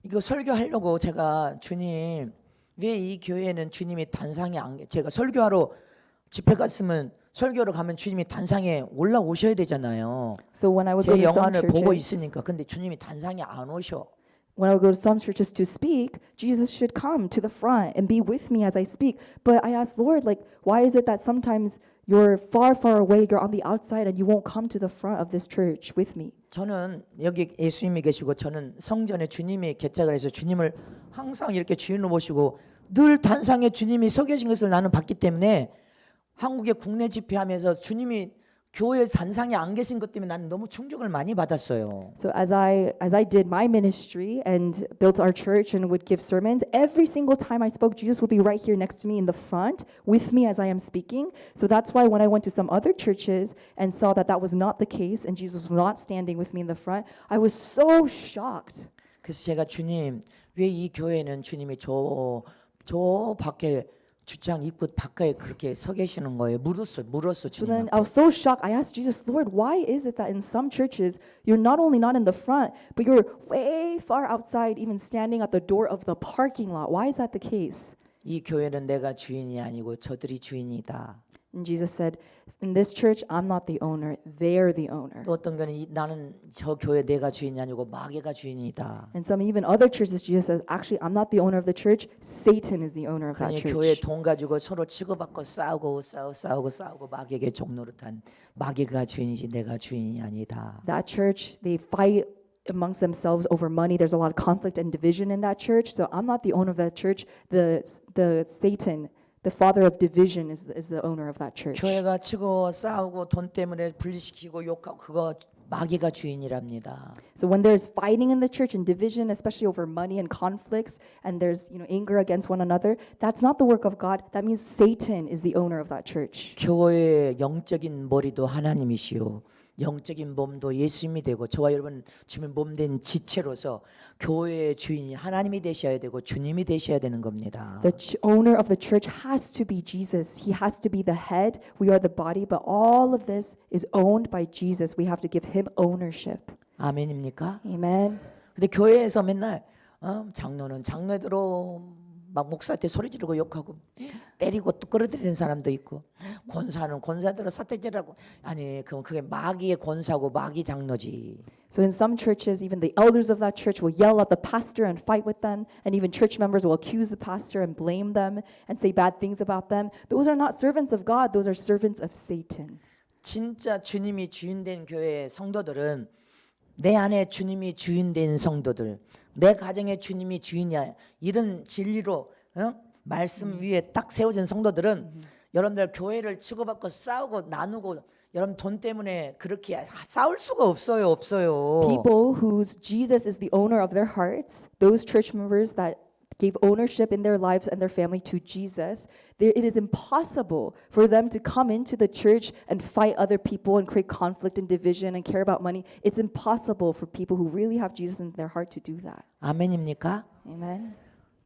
이거 설교하려고 제가 주님 왜 이 교회는 주님이 단상에 안 제가 설교하러 집회 갔으면 설교를 가면 주님이 단상에 올라오셔야 되잖아요. So when I would go 제 to some 영안을 보고 churches, 있으니까 근데 주님이 단상에 안 오셔. when I would go to some churches to speak, Jesus should come to the front and be with me as I speak. But I asked, Lord, like, why is it that sometimes you're far, far away, you're on the outside, and you won't come to the front of this church with me? 저는 여기 예수님이 계시고 저는 성전에 주님이 개짝을 해서 주님을 항상 이렇게 주인으로 모시고 늘 단상에 주님이 서 계신 것을 나는 봤기 때문에 한국의 국내 집회하면서 주님이 교회 단상에 안 계신 것 때문에 나는 너무 충격을 많이 받았어요. So as I did my ministry and built our church and would give sermons, every single time I spoke, Jesus would be right here next to me in the front with me as I am speaking. So that's why when I went to some other churches and saw that that was not the case and Jesus was not standing with me in the front, I was so shocked. 그래서 제가 주님 왜 이 교회는 주님이 저 밖에 주차장 입구 밖에 그렇게 서 계시는 거예요. 물었어 So then 주님. I was so shocked. I asked Jesus, Lord, why is it that in some churches you're not only not in the front, but you're way far outside, even standing at the door of the parking lot? Why is that the case? 이 교회는 내가 주인이 아니고 저들이 주인이다. And Jesus said, in this church, I'm not the owner, they're the owner. 또 어떤 거는 나는 저 교회 내가 주인이 아니고 마귀가 주인이다. And some even other churches, Jesus says, actually, I'm not the owner of the church, Satan is the owner of that 아니 교회 church. 돈 가지고 서로 치고받고 싸우고 마귀에게 종노릇한 마귀가 주인이지 내가 주인이 아니다. That church, they fight amongst themselves over money. There's a lot of conflict and division in that church. So I'm not the owner of that church. The Satan, the father of division, is the owner of that church. 교회가 치고 싸우고 돈 때문에 분리시키고 욕하고 그거 마귀가 주인이랍니다. So when there's fighting in the church and division, especially over money and conflicts, and there's anger against one another, that's not the work of God. That means Satan is the owner of that church. 교회의 영적인 머리도 하나님이시요 영적인 몸도 예수님이 되고 저와 여러분 주님 몸된 지체로서 교회의 주인이 하나님이 되셔야 되고 주님이 되셔야 되는 겁니다. The owner of the church has to be Jesus. He has to be the head. We are the body, but all of this is owned by Jesus. We have to give him ownership. 아멘입니까? Amen. 근데 교회에서 맨날 장로는 장로대로 막 목사한테 소리 지르고 욕하고 때리고 또 끌어들이는 사람도 있고 권사는 권사대로 사태질하고 아니 그게 마귀의 권사고 마귀 장로지. So in some churches, even the elders of that church will yell at the pastor and fight with them, and even church members will accuse the pastor and blame them and say bad things about them. Those are not servants of God, those are servants of Satan. 진짜 주님이 주인된 교회의 성도들은 내 안에 주님이 주인된 성도들, 내 가정에 주님이 주인이야 이런 진리로 말씀 위에 딱 세워진 성도들은 여러분들 교회를 치고받고 싸우고 나누고 여러분 돈 때문에 그렇게 싸울 수가 없어요. People whose Jesus is the owner of their hearts, those church members that gave ownership in their lives and their family to Jesus, it is impossible for them to come into the church and fight other people and create conflict and division and care about money. It's impossible for people who really have Jesus in their heart to do that. 아멘입니까? Amen.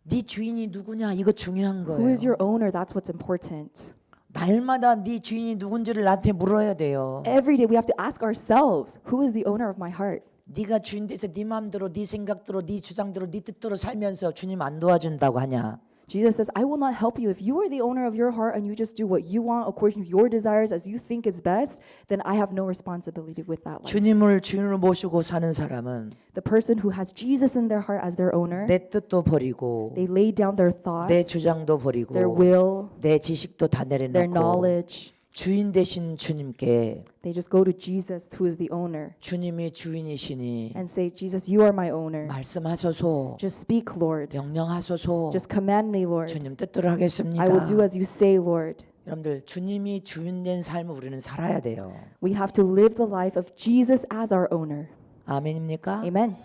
네 주인이 누구냐 이거 중요한 거예요. Who is your owner? That's what's important. 날마다 네 주인이 누군지를 나한테 물어야 돼요. Every day we have to ask ourselves, who is the owner of my heart? 네가 주인 돼서 네 마음대로 네 생각대로 네 주장대로 네 뜻대로 살면서 주님 안 도와준다고 하냐? Jesus says, I will not help you. If you are the owner of your heart and you just do what you want according to your desires as you think is best, then I have no responsibility with that life. 주님을 주인으로 모시고 사는 사람은 The person who has Jesus in their heart as their owner, 내 뜻도 버리고 they lay down their 내 thoughts, 주장도 버리고 their will, 내 지식도 다 their 내려놓고 knowledge. 주인 되신 주님께 They just go to Jesus, who is the owner, 주님이 주인이시니 and say, Jesus, you are my owner. 말씀하소서 Just speak, Lord. 명령하소서 Just command me, Lord. 주님 뜻대로 하겠습니다. I will do as you say, Lord. 여러분들 주님이 주인된 삶을 우리는 살아야 돼요. We have to live the life of Jesus as our owner. 아멘입니까? Amen.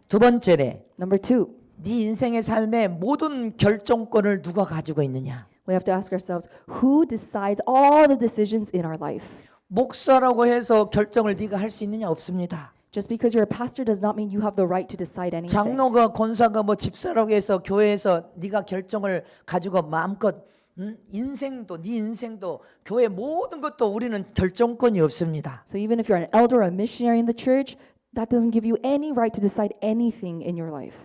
두 번째래 Number two, 네 인생의 삶의 모든 결정권을 누가 가지고 있느냐? we have to ask ourselves, who decides all the decisions in our life? 목사라고 해서 결정을 네가 할 수 있느냐? 없습니다. Just because you're a pastor does not mean you have the right to decide anything. 장로가 권사가 뭐 집사라고 해서 교회에서 네가 결정을 가지고 마음껏 인생도 네 인생도 교회 모든 것도 우리는 결정권이 없습니다. So even if you're an elder or a missionary in the church, that doesn't give you any right to decide anything in your life.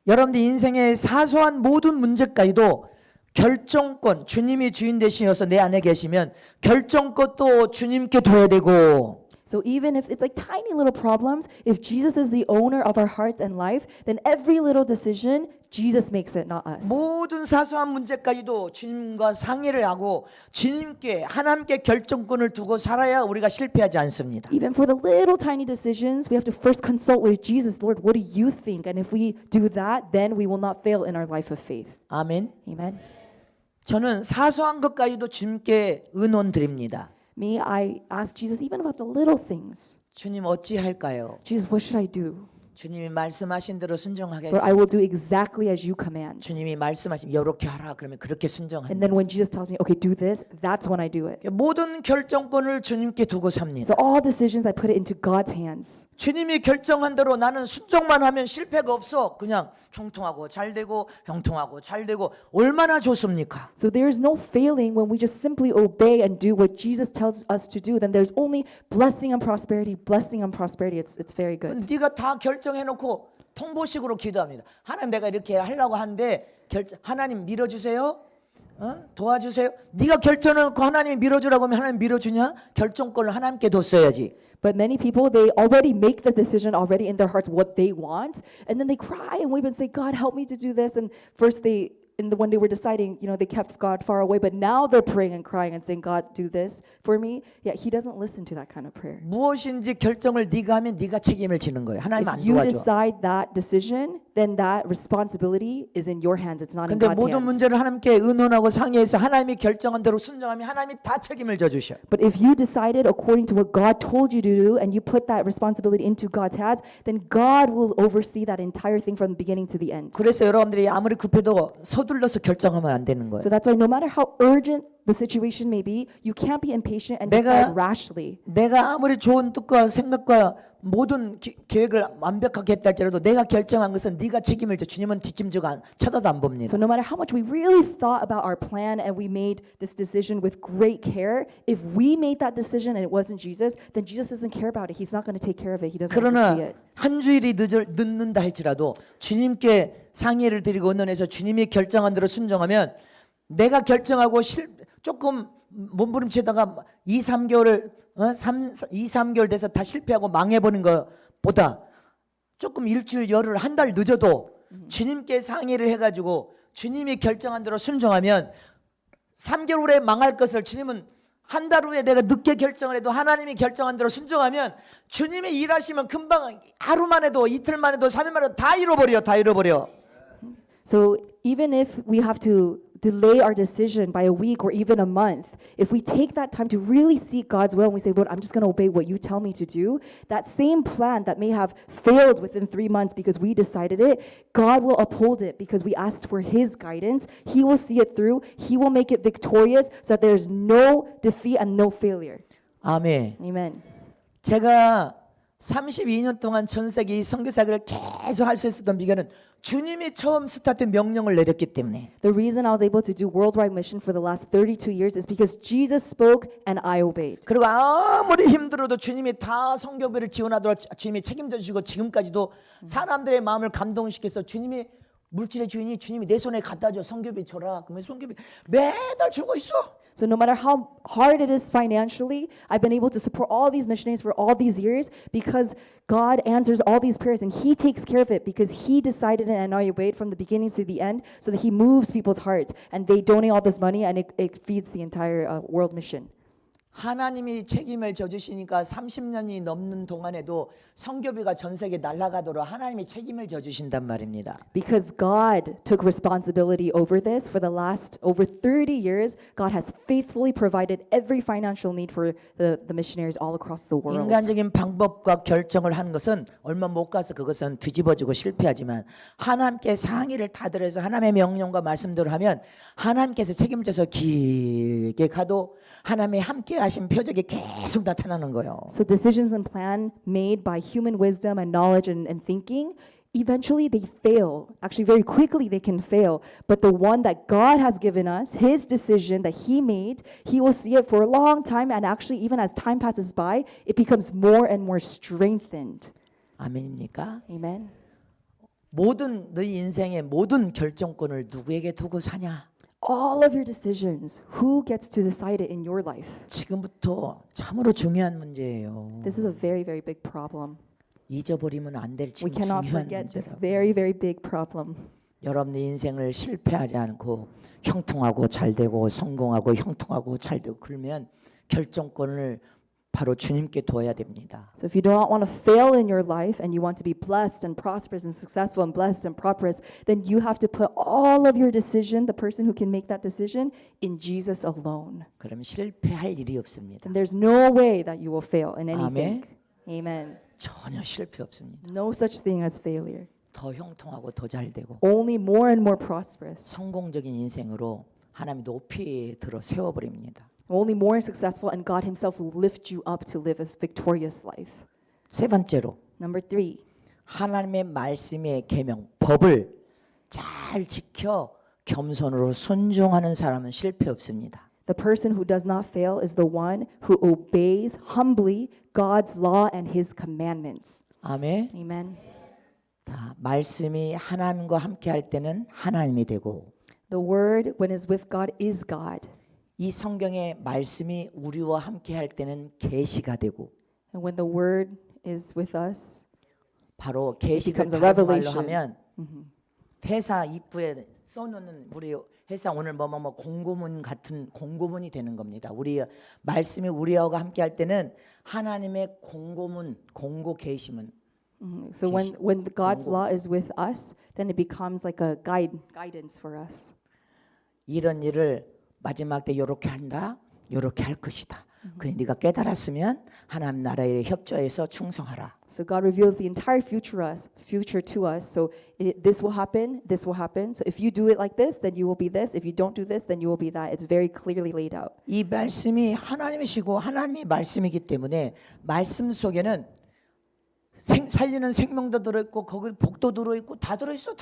여러분들 인생의 사소한 모든 문제까지도 결정권 주님이 주인 되시어서 내 안에 계시면 결정권도 주님께 둬야 되고 So even if it's like tiny little problems, if Jesus is the owner of our hearts and life, then every little decision, Jesus makes it, not us. 모든 사소한 문제까지도 주님과 상의를 하고 주님께 하나님께 결정권을 두고 살아야 우리가 실패하지 않습니다. Even for the little tiny decisions, we have to first consult with Jesus. Lord, what do you think? And if we do that, then we will not fail in our life of faith. 아멘. Amen. 저는 사소한 것까지도 주님께 의논 드립니다. Me, I ask Jesus even about the little things. 주님 어찌 할까요? Jesus, what should I do? 주님이 말씀하신 대로 Lord, I 순종하겠습니다. will do exactly as you command. 주님이 말씀하시면 이렇게 하라 그러면 그렇게 And 순종합니다. then when Jesus tells me, okay, do this, that's when I do it. 모든 결정권을 주님께 두고 So 삽니다. all decisions, I put it into God's hands. 주님이 결정한 대로 나는 순종만 하면 실패가 없어. 그냥 형통하고 잘 되고 형통하고 잘 되고 얼마나 좋습니까? So there's no failing when we just simply obey and do what Jesus tells us to do. Then there's only blessing and prosperity, blessing and prosperity. It's very good. 네가 다 결정해놓고 통보식으로 기도합니다. 하나님 내가 이렇게 하려고 하는데 하나님 밀어주세요. 도와주세요. 네가 결정해놓고 하나님이 밀어주라고 하면 하나님 밀어주냐? 결정권을 하나님께 뒀어야지. But many people, they already make the decision already in their hearts what they want. And then they cry and weep and say, God, help me to do this. And first when they were deciding, they kept God far away. But now they're praying and crying and saying, God, do this for me. Yeah, he doesn't listen to that kind of prayer. 무엇인지 결정을 네가 하면 네가 책임을 지는 거예요. 하나님 안 If you 도와줘. decide that decision, then that responsibility is in your hands. It's not in 근데 God's 모든 hands. 문제를 하나님께 의논하고 상의해서 하나님이 결정한 대로 순종하면 하나님이 다 책임을 져주셔. But if you decided according to what God told you to do and you put that responsibility into God's hands, then God will oversee that entire thing from the beginning to the end. 그래서 여러분들이 아무리 급해도 서둘러서 결정하면 안 되는 거예요. So that's why no matter how urgent the situation may be, you can't be impatient and 내가- decide rashly. 내가 아무리 좋은 뜻과 생각과 모든 계획을 완벽하게 했다 할지라도 내가 결정한 것은 네가 책임을 져. 주님은 뒷짐지고 쳐다도 안 봅니다. So no matter how much we really thought about our plan and we made this decision with great care, if we made that decision and it wasn't Jesus, then Jesus doesn't care about it. He's not going to take care of it. He doesn't 그러나 oversee it. 한 주일이 늦는다 할지라도 주님께 상의를 드리고 의논해서 주님이 결정한 대로 순종하면 내가 결정하고 조금 몸부림치다가 2, 3개월을 2, 3개월 돼서 다 실패하고 망해버린 것보다 조금 일주일, 열흘, 한 달 늦어도 주님께 상의를 해가지고 주님이 결정한 대로 순종하면 3개월 후에 망할 것을 주님은 한 달 후에 내가 늦게 결정을 해도 하나님이 결정한 대로 순종하면 주님이 일하시면 금방 하루만 해도 이틀만 해도 3일만 해도 다 잃어버려. So even if we have to delay our decision by a week or even a month, if we take that time to really seek God's will and we say, Lord, I'm just going to obey what you tell me to do, that same plan that may have failed within 3 months because we decided it, God will uphold it because we asked for his guidance. He will see it through. He will make it victorious so that there's no defeat and no failure. 아멘. Amen. 제가 32년 동안 전 세계 이 선교사를 계속 할 수 있었던 비결은 주님이 처음 스타트 명령을 내렸기 때문에. The reason I was able to do worldwide mission for the last 32 years is because Jesus spoke and I obeyed. 그리고 아무리 힘들어도 주님이 다 선교비를 지원하도록 주님이 책임져 주시고 지금까지도 사람들의 마음을 감동시켜서 주님이 물질의 주인이 주님이 내 손에 갖다 줘 선교비 줘라. 그러면 선교비 매달 주고 있어. So no matter how hard it is financially, I've been able to support all these missionaries for all these years because God answers all these prayers and he takes care of it because he decided it and I obeyed from the beginning to the end so that he moves people's hearts and they donate all this money and it feeds the entire world mission. 하나님이 책임을 져주시니까 30년이 넘는 동안에도 선교비가 전 세계 날아가도록 하나님이 책임을 져주신단 말입니다. Because God took responsibility over this for the last over 30 years, God has faithfully provided every financial need for the missionaries all across the world. 인간적인 방법과 결정을 하는 것은 얼마 못 가서 그것은 뒤집어지고 실패하지만 하나님께 상의를 다 들어서 하나님의 명령과 말씀대로 하면 하나님께서 책임져서 길게 가도 하나님의 함께 하신 표적이 계속 나타나는 거예요. So decisions and plan made by human wisdom and knowledge and thinking, eventually they fail. Actually, very quickly they can fail. But the one that God has given us, his decision that he made, he will see it for a long time. And actually, even as time passes by, it becomes more and more strengthened. 아멘입니까? Amen. 모든 너희 인생의 모든 결정권을 누구에게 두고 사냐? All of your decisions, who gets to decide it in your life? 지금부터 참으로 중요한 문제예요. This is a very, very big problem. 잊어버리면 안 될 We 지금 cannot 중요한 forget this 문제라고. very, very big problem. 여러분의 인생을 실패하지 않고 형통하고 잘 되고 성공하고 형통하고 잘 되고 그러면 결정권을 바로 주님께 둬야 됩니다. So if you do not want to fail in your life and you want to be blessed and prosperous and successful and blessed and prosperous, then you have to put all of your decision, the person who can make that decision, in Jesus alone. 그러면 실패할 일이 없습니다. And there's no way that you will fail in anything. 아멘. Amen. 전혀 실패 없습니다. No such thing as failure. 더 형통하고 더 잘 되고 Only more and more prosperous. 성공적인 인생으로 하나님이 높이 들어 세워버립니다. Only more successful, and God himself will lift you up to live a victorious life. 세 번째로 Number 3. 하나님의 말씀의 계명 법을 잘 지켜 겸손으로 순종하는 사람은 실패 없습니다. The person who does not fail is the one who obeys humbly God's law and his commandments. 아멘. Amen. 자, 말씀이 하나님과 함께 할 때는 하나님이 되고 The word, when is with God, is God. 이 성경의 말씀이 우리와 함께 할 때는 계시가 되고 And when the word is with us, 바로 계시를 becomes a 다른 말로 revelation. 하면 회사 입구에 써놓는 우리 회사 오늘 뭐뭐뭐 공고문 같은 공고문이 되는 겁니다. 우리 말씀이 우리와 함께 할 때는 하나님의 공고문, 공고 계시문. So when God's law is with us, then it becomes like a guidance for us. 이런 일을 마지막 때 이렇게 한다, 이렇게 할 것이다. 그래 네가 깨달았으면 하나님 나라에 협조해서 충성하라. So God reveals the entire future to us. So this will happen, this will happen. So if you do it like this, then you will be this. If you don't do this, then you will be that. It's very clearly laid out. 이 말씀이 하나님이시고 하나님의 말씀이기 때문에 말씀 속에는 살리는 생명도 들어있고 거기 복도 들어있고 다 들어있어.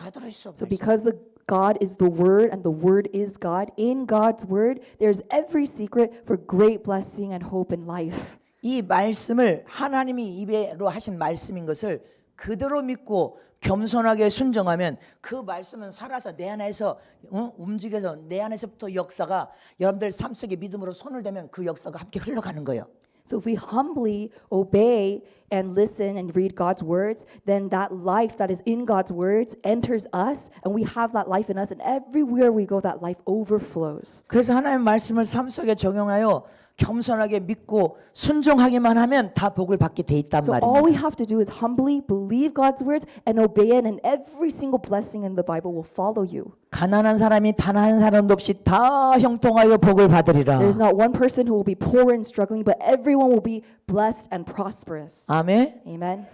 So because the God is the Word and the Word is God, in God's Word, there's every secret for great blessing and hope in life. 이 말씀을 하나님이 입으로 하신 말씀인 것을 그대로 믿고 겸손하게 순종하면 그 말씀은 살아서 내 안에서 움직여서 내 안에서부터 역사가 여러분들 삶 속에 믿음으로 손을 대면 그 역사가 함께 흘러가는 거예요. So if we humbly obey and listen and read God's words, then that life that is in God's words enters us, and we have that life in us, and everywhere we go, that life overflows. 그래서 하나님의 말씀을 삶 속에 적용하여 겸손하게 믿고 순종하기만 하면 다 복을 받게 돼 있단 So all we 말입니다. have to do is humbly believe God's words and obey it, and every single blessing in the Bible will follow you. 가난한 사람이 단 한 사람도 없이 다 형통하여 복을 받으리라. There's not one person who will be poor and struggling, but everyone will be blessed and prosperous. 아멘. Amen.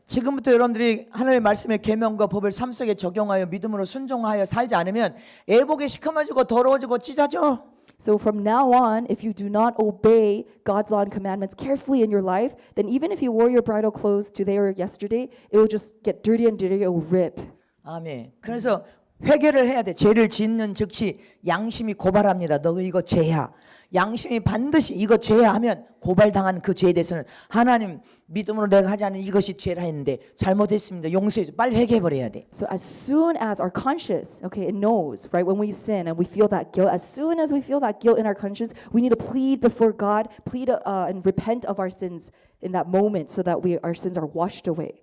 지금부터 여러분들이 하나님의 말씀의 계명과 법을 삶 속에 적용하여 믿음으로 순종하여 살지 않으면 애복이 시커머지고 더러워지고 찢어져. So from now on, if you do not obey God's law and commandments carefully in your life, then even if you wore your bridal clothes today or yesterday, it will just get dirty and dirty, it will rip. 아멘. 그래서 회개를 해야 돼. 죄를 짓는 즉시 양심이 고발합니다. 너 이거 죄야. 양심이 반드시 이거 죄야 하면 고발당한 그 죄에 대해서는 하나님 믿음으로 내가 하지 않은 이것이 죄라 했는데 잘못했습니다. 용서해 줘. 빨리 회개해 버려야 돼. So as soon as our conscience, okay, it knows, right, when we sin and we feel that guilt, as soon as we feel that guilt in our conscience, we need to plead before God, plead and repent of our sins in that moment so that our sins are washed away.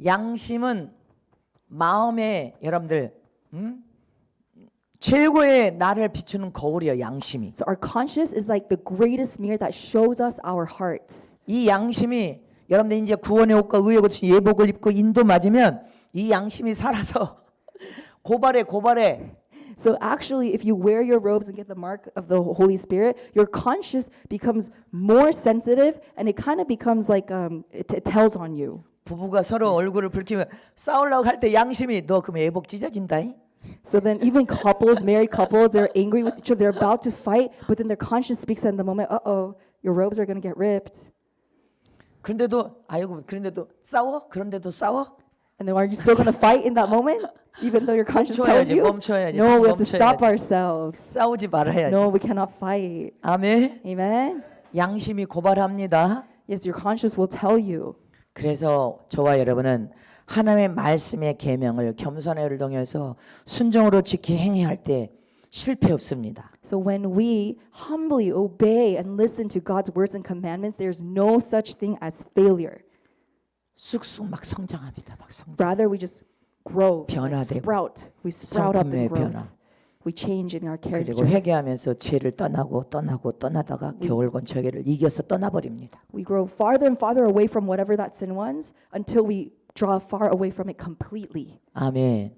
양심은 마음에 여러분들 최고의 나를 비추는 거울이에요. 양심이. So our conscience is like the greatest mirror that shows us our hearts. 이 양심이 여러분들 이제 구원의 옷과 의의 옷인 예복을 입고 인도 맞으면 이 양심이 살아서 고발해. So actually, if you wear your robes and get the mark of the Holy Spirit, your conscience becomes more sensitive, and it kind of becomes like it tells on you. 부부가 서로 얼굴을 붉히면 싸우려고 할 때 양심이 너 그럼 애복 찢어진다. So then, even couples, married couples, they're angry with each other, they're about to fight, but then their conscience speaks in the moment. Your robes are gonna get ripped. 그런데도 싸워? 그런데도 싸워? And then, are you still gonna fight in that moment, even though your conscience tells you? 멈춰야지. No, we have to stop 멈춰야지. ourselves. 싸우지 말아야지. No, we cannot fight. 아멘. Amen. 양심이 고발합니다. Yes, your conscience will tell you. 그래서 저와 여러분은 하나님의 말씀의 계명을 겸손을 통해서 순종으로 지키 행해할 때 실패 없습니다. So when we humbly obey and listen to God's words and commandments, there's no such thing as failure. 쑥쑥 막 성장합니다. 막 성장. Rather, we just grow, like 변화되고, sprout. We sprout up in 성품의 growth. 변화. We change in our character. 그리고 회개하면서 죄를 떠나다가 겨울 권처계를 이겨서 떠나버립니다. We grow farther and farther away from whatever that sin was until we draw far away from it completely. 아멘.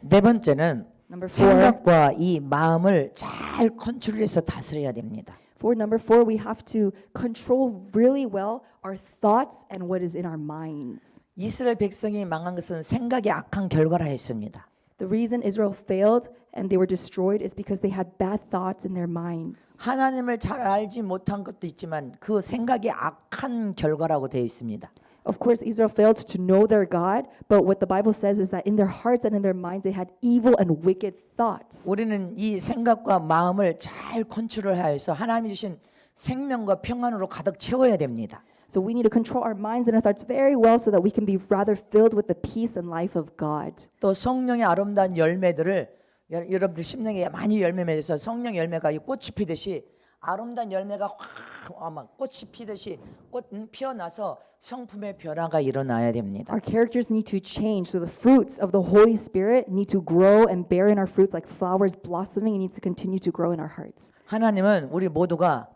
네 번째는 Number four. 생각과 이 마음을 잘 컨트롤해서 다스려야 됩니다. Number four, we have to control really well our thoughts and what is in our minds. 이스라엘 백성이 망한 것은 생각이 악한 결과라 했습니다. The reason Israel failed and they were destroyed is because they had bad thoughts in their minds. 하나님을 잘 알지 못한 것도 있지만 그 생각이 악한 결과라고 되어 있습니다. Of course, Israel failed to know their God, but what the Bible says is that in their hearts and in their minds they had evil and wicked thoughts. 우리는 이 생각과 마음을 잘 컨트롤하여서 하나님이 주신 생명과 평안으로 가득 채워야 됩니다. So we need to control our minds and our thoughts very well so that we can be rather filled with the peace and life of God. 또 성령의 아름다운 열매들을 여러분들 심령에 많이 열매 맺어서 성령 열매가 이 꽃이 피듯이 아름다운 열매가 확 꽃이 피듯이 꽃 피어나서 성품의 변화가 일어나야 됩니다. Our characters need to change. So the fruits of the Holy Spirit need to grow and bear in our fruits like flowers blossoming. It needs to continue to grow in our hearts. 하나님은 우리 모두가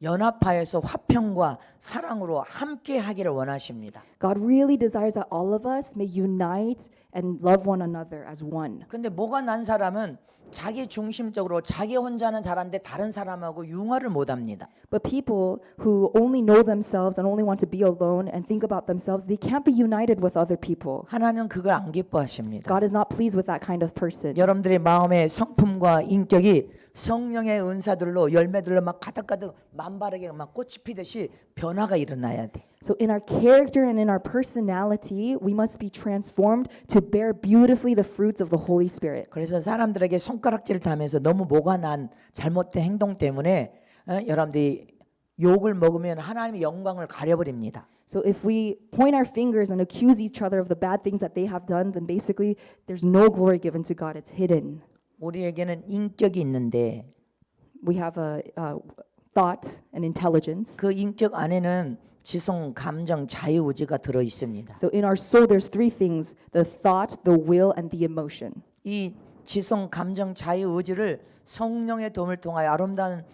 연합하여서 화평과 사랑으로 함께 하기를 원하십니다. God really desires that all of us may unite and love one another as one. 근데 뭐가 난 사람은 자기 중심적으로 자기 혼자는 잘하는데 다른 사람하고 융화를 못 합니다. But people who only know themselves and only want to be alone and think about themselves, they can't be united with other people. 하나님은 그걸 안 기뻐하십니다. God is not pleased with that kind of person. 여러분들의 마음의 성품과 인격이 성령의 은사들로 열매들로 막 가득가득 만발하게 막 꽃이 피듯이 변화가 일어나야 돼. So in our character and in our personality, we must be transformed to bear beautifully the fruits of the Holy Spirit. 그래서 사람들에게 손가락질을 하면서 너무 뭐가 난 잘못된 행동 때문에 여러분들이 욕을 먹으면 하나님의 영광을 가려버립니다. So if we point our fingers and accuse each other of the bad things that they have done, then basically there's no glory given to God. It's hidden. 우리에게는 인격이 있는데 We have a thought and intelligence. 그 인격 안에는 지성, 감정, 자유의지가 들어 있습니다. So in our soul, there's three things: the thought, the will, and the emotion. 이 지성, 감정, 자유의지를 성령의 도움을 통하여 아름다운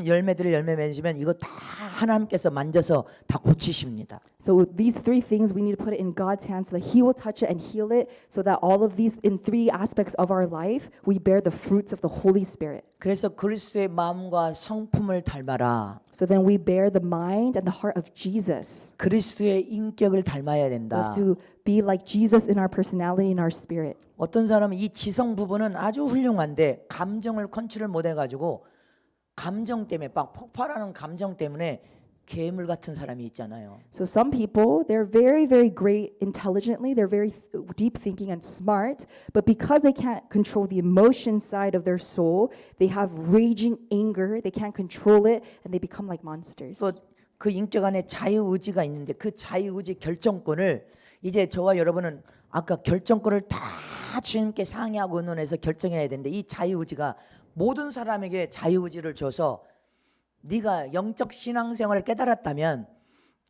열매들을 열매 맺으면 이거 다 하나님께서 만져서 다 고치십니다. So these three things we need to put it in God's hands so that He will touch it and heal it, so that all of these in three aspects of our life we bear the fruits of the Holy Spirit. 그래서 그리스도의 마음과 성품을 닮아라. So then we bear the mind and the heart of Jesus. 그리스도의 인격을 닮아야 We 된다. have to be like Jesus in our personality, in our spirit. 어떤 사람은 이 지성 부분은 아주 훌륭한데 감정을 컨트롤 못 해가지고 감정 때문에 막 폭발하는 감정 때문에 괴물 같은 사람이 있잖아요. So some people, they're very, very great intelligently, they're very deep thinking and smart, but because they can't control the emotion side of their soul, they have raging anger, they can't control it, and they become like monsters. 또 그 인격 안에 자유의지가 있는데 그 자유의지 결정권을 이제 저와 여러분은 아까 결정권을 다 주님께 상의하고 의논해서 결정해야 되는데 이 자유의지가 모든 사람에게 자유의지를 줘서 네가 영적 신앙생활을 깨달았다면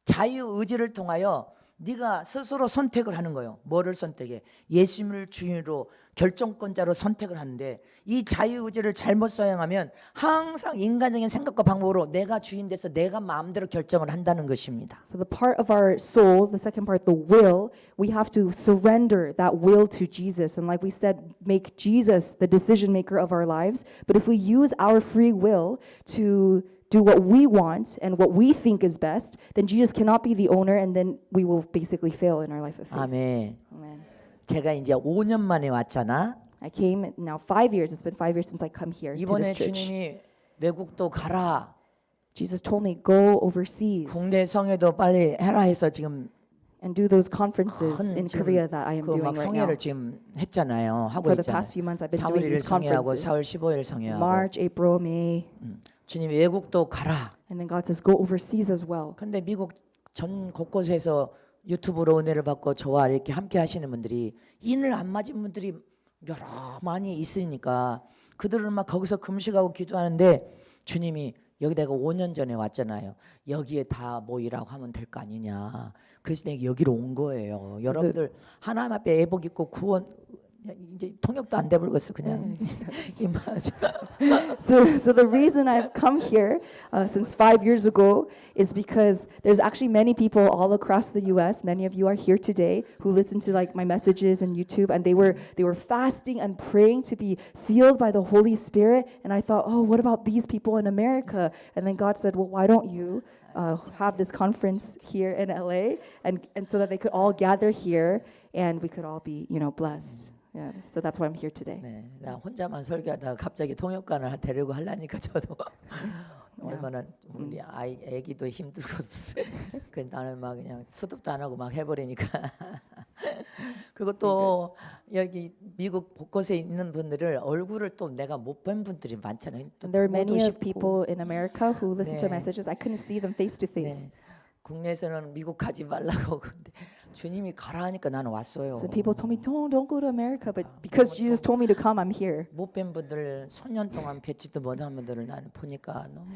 자유의지를 통하여 네가 스스로 선택을 하는 거예요. 뭐를 선택해? 예수님을 주인으로 결정권자로 선택을 하는데 이 자유의지를 잘못 사용하면 항상 인간적인 생각과 방법으로 내가 주인 돼서 내가 마음대로 결정을 한다는 것입니다. So the part of our soul, the second part, the will, we have to surrender that will to Jesus. And like we said, make Jesus the decision maker of our lives. But if we use our free will to do what we want and what we think is best, then Jesus cannot be the owner, and then we will basically fail in our life of faith. 아멘. Amen. 제가 이제 5년 만에 왔잖아. I came now 5 years. It's been 5 years since I come here to 이번에 this church. 주님이 외국도 가라. Jesus told me, go overseas 국내 성회도 빨리 해라 해서 지금 and do those conferences 큰 in 지금 Korea that I am doing 그막 right now. 성회를 지금 했잖아요. 하고 For the 있잖아요. past few months, I've been 4월 doing 1일 these 성회하고 conferences. 4월 15일 성회하고 March, April, May. 주님이 외국도 가라. And then God says, go overseas as well. 근데 미국 전 곳곳에서 유튜브로 은혜를 받고 저와 이렇게 함께 하시는 분들이 인을 안 맞은 분들이 여러 많이 있으니까 그들은 막 거기서 금식하고 기도하는데 주님이 여기 내가 5년 전에 왔잖아요. 여기에 다 모이라고 하면 될 거 아니냐. 그래서 내가 여기로 온 거예요. 여러분들 하나님 앞에 애복 있고 구원 이제 통역도 안 돼버렸어 그냥. So the reason I've come here since 5 years ago is because there's actually many people all across the U.S. Many of you are here today who listen to like my messages on YouTube, and they were fasting and praying to be sealed by the Holy Spirit. And I thought, oh, what about these people in America? And then God said, well, why don't you have this conference here in LA, and so that they could all gather here and we could all be blessed. Yeah, so that's why I'm here today. 네, 나 혼자만 설교하다가 갑자기 통역관을 데리고 하려니까 저도 얼마나 우리 애기도 힘들고 그 나는 막 그냥 수습도 안 하고 막 해버리니까 그리고 또 여기 미국 곳곳에 있는 분들을 얼굴을 또 내가 못 뵌 분들이 많잖아요. And there are 못 many of 오시고. people in America who listen to 네. messages. I couldn't see them face to face. 네, 국내에서는 미국 가지 말라고 근데 주님이 가라 하니까 나는 왔어요. So people told me, don't go to America, but because Jesus told me to come, I'm here. 못 뵌 분들 소년 동안 뵙지도 못한 분들을 나는 보니까 너무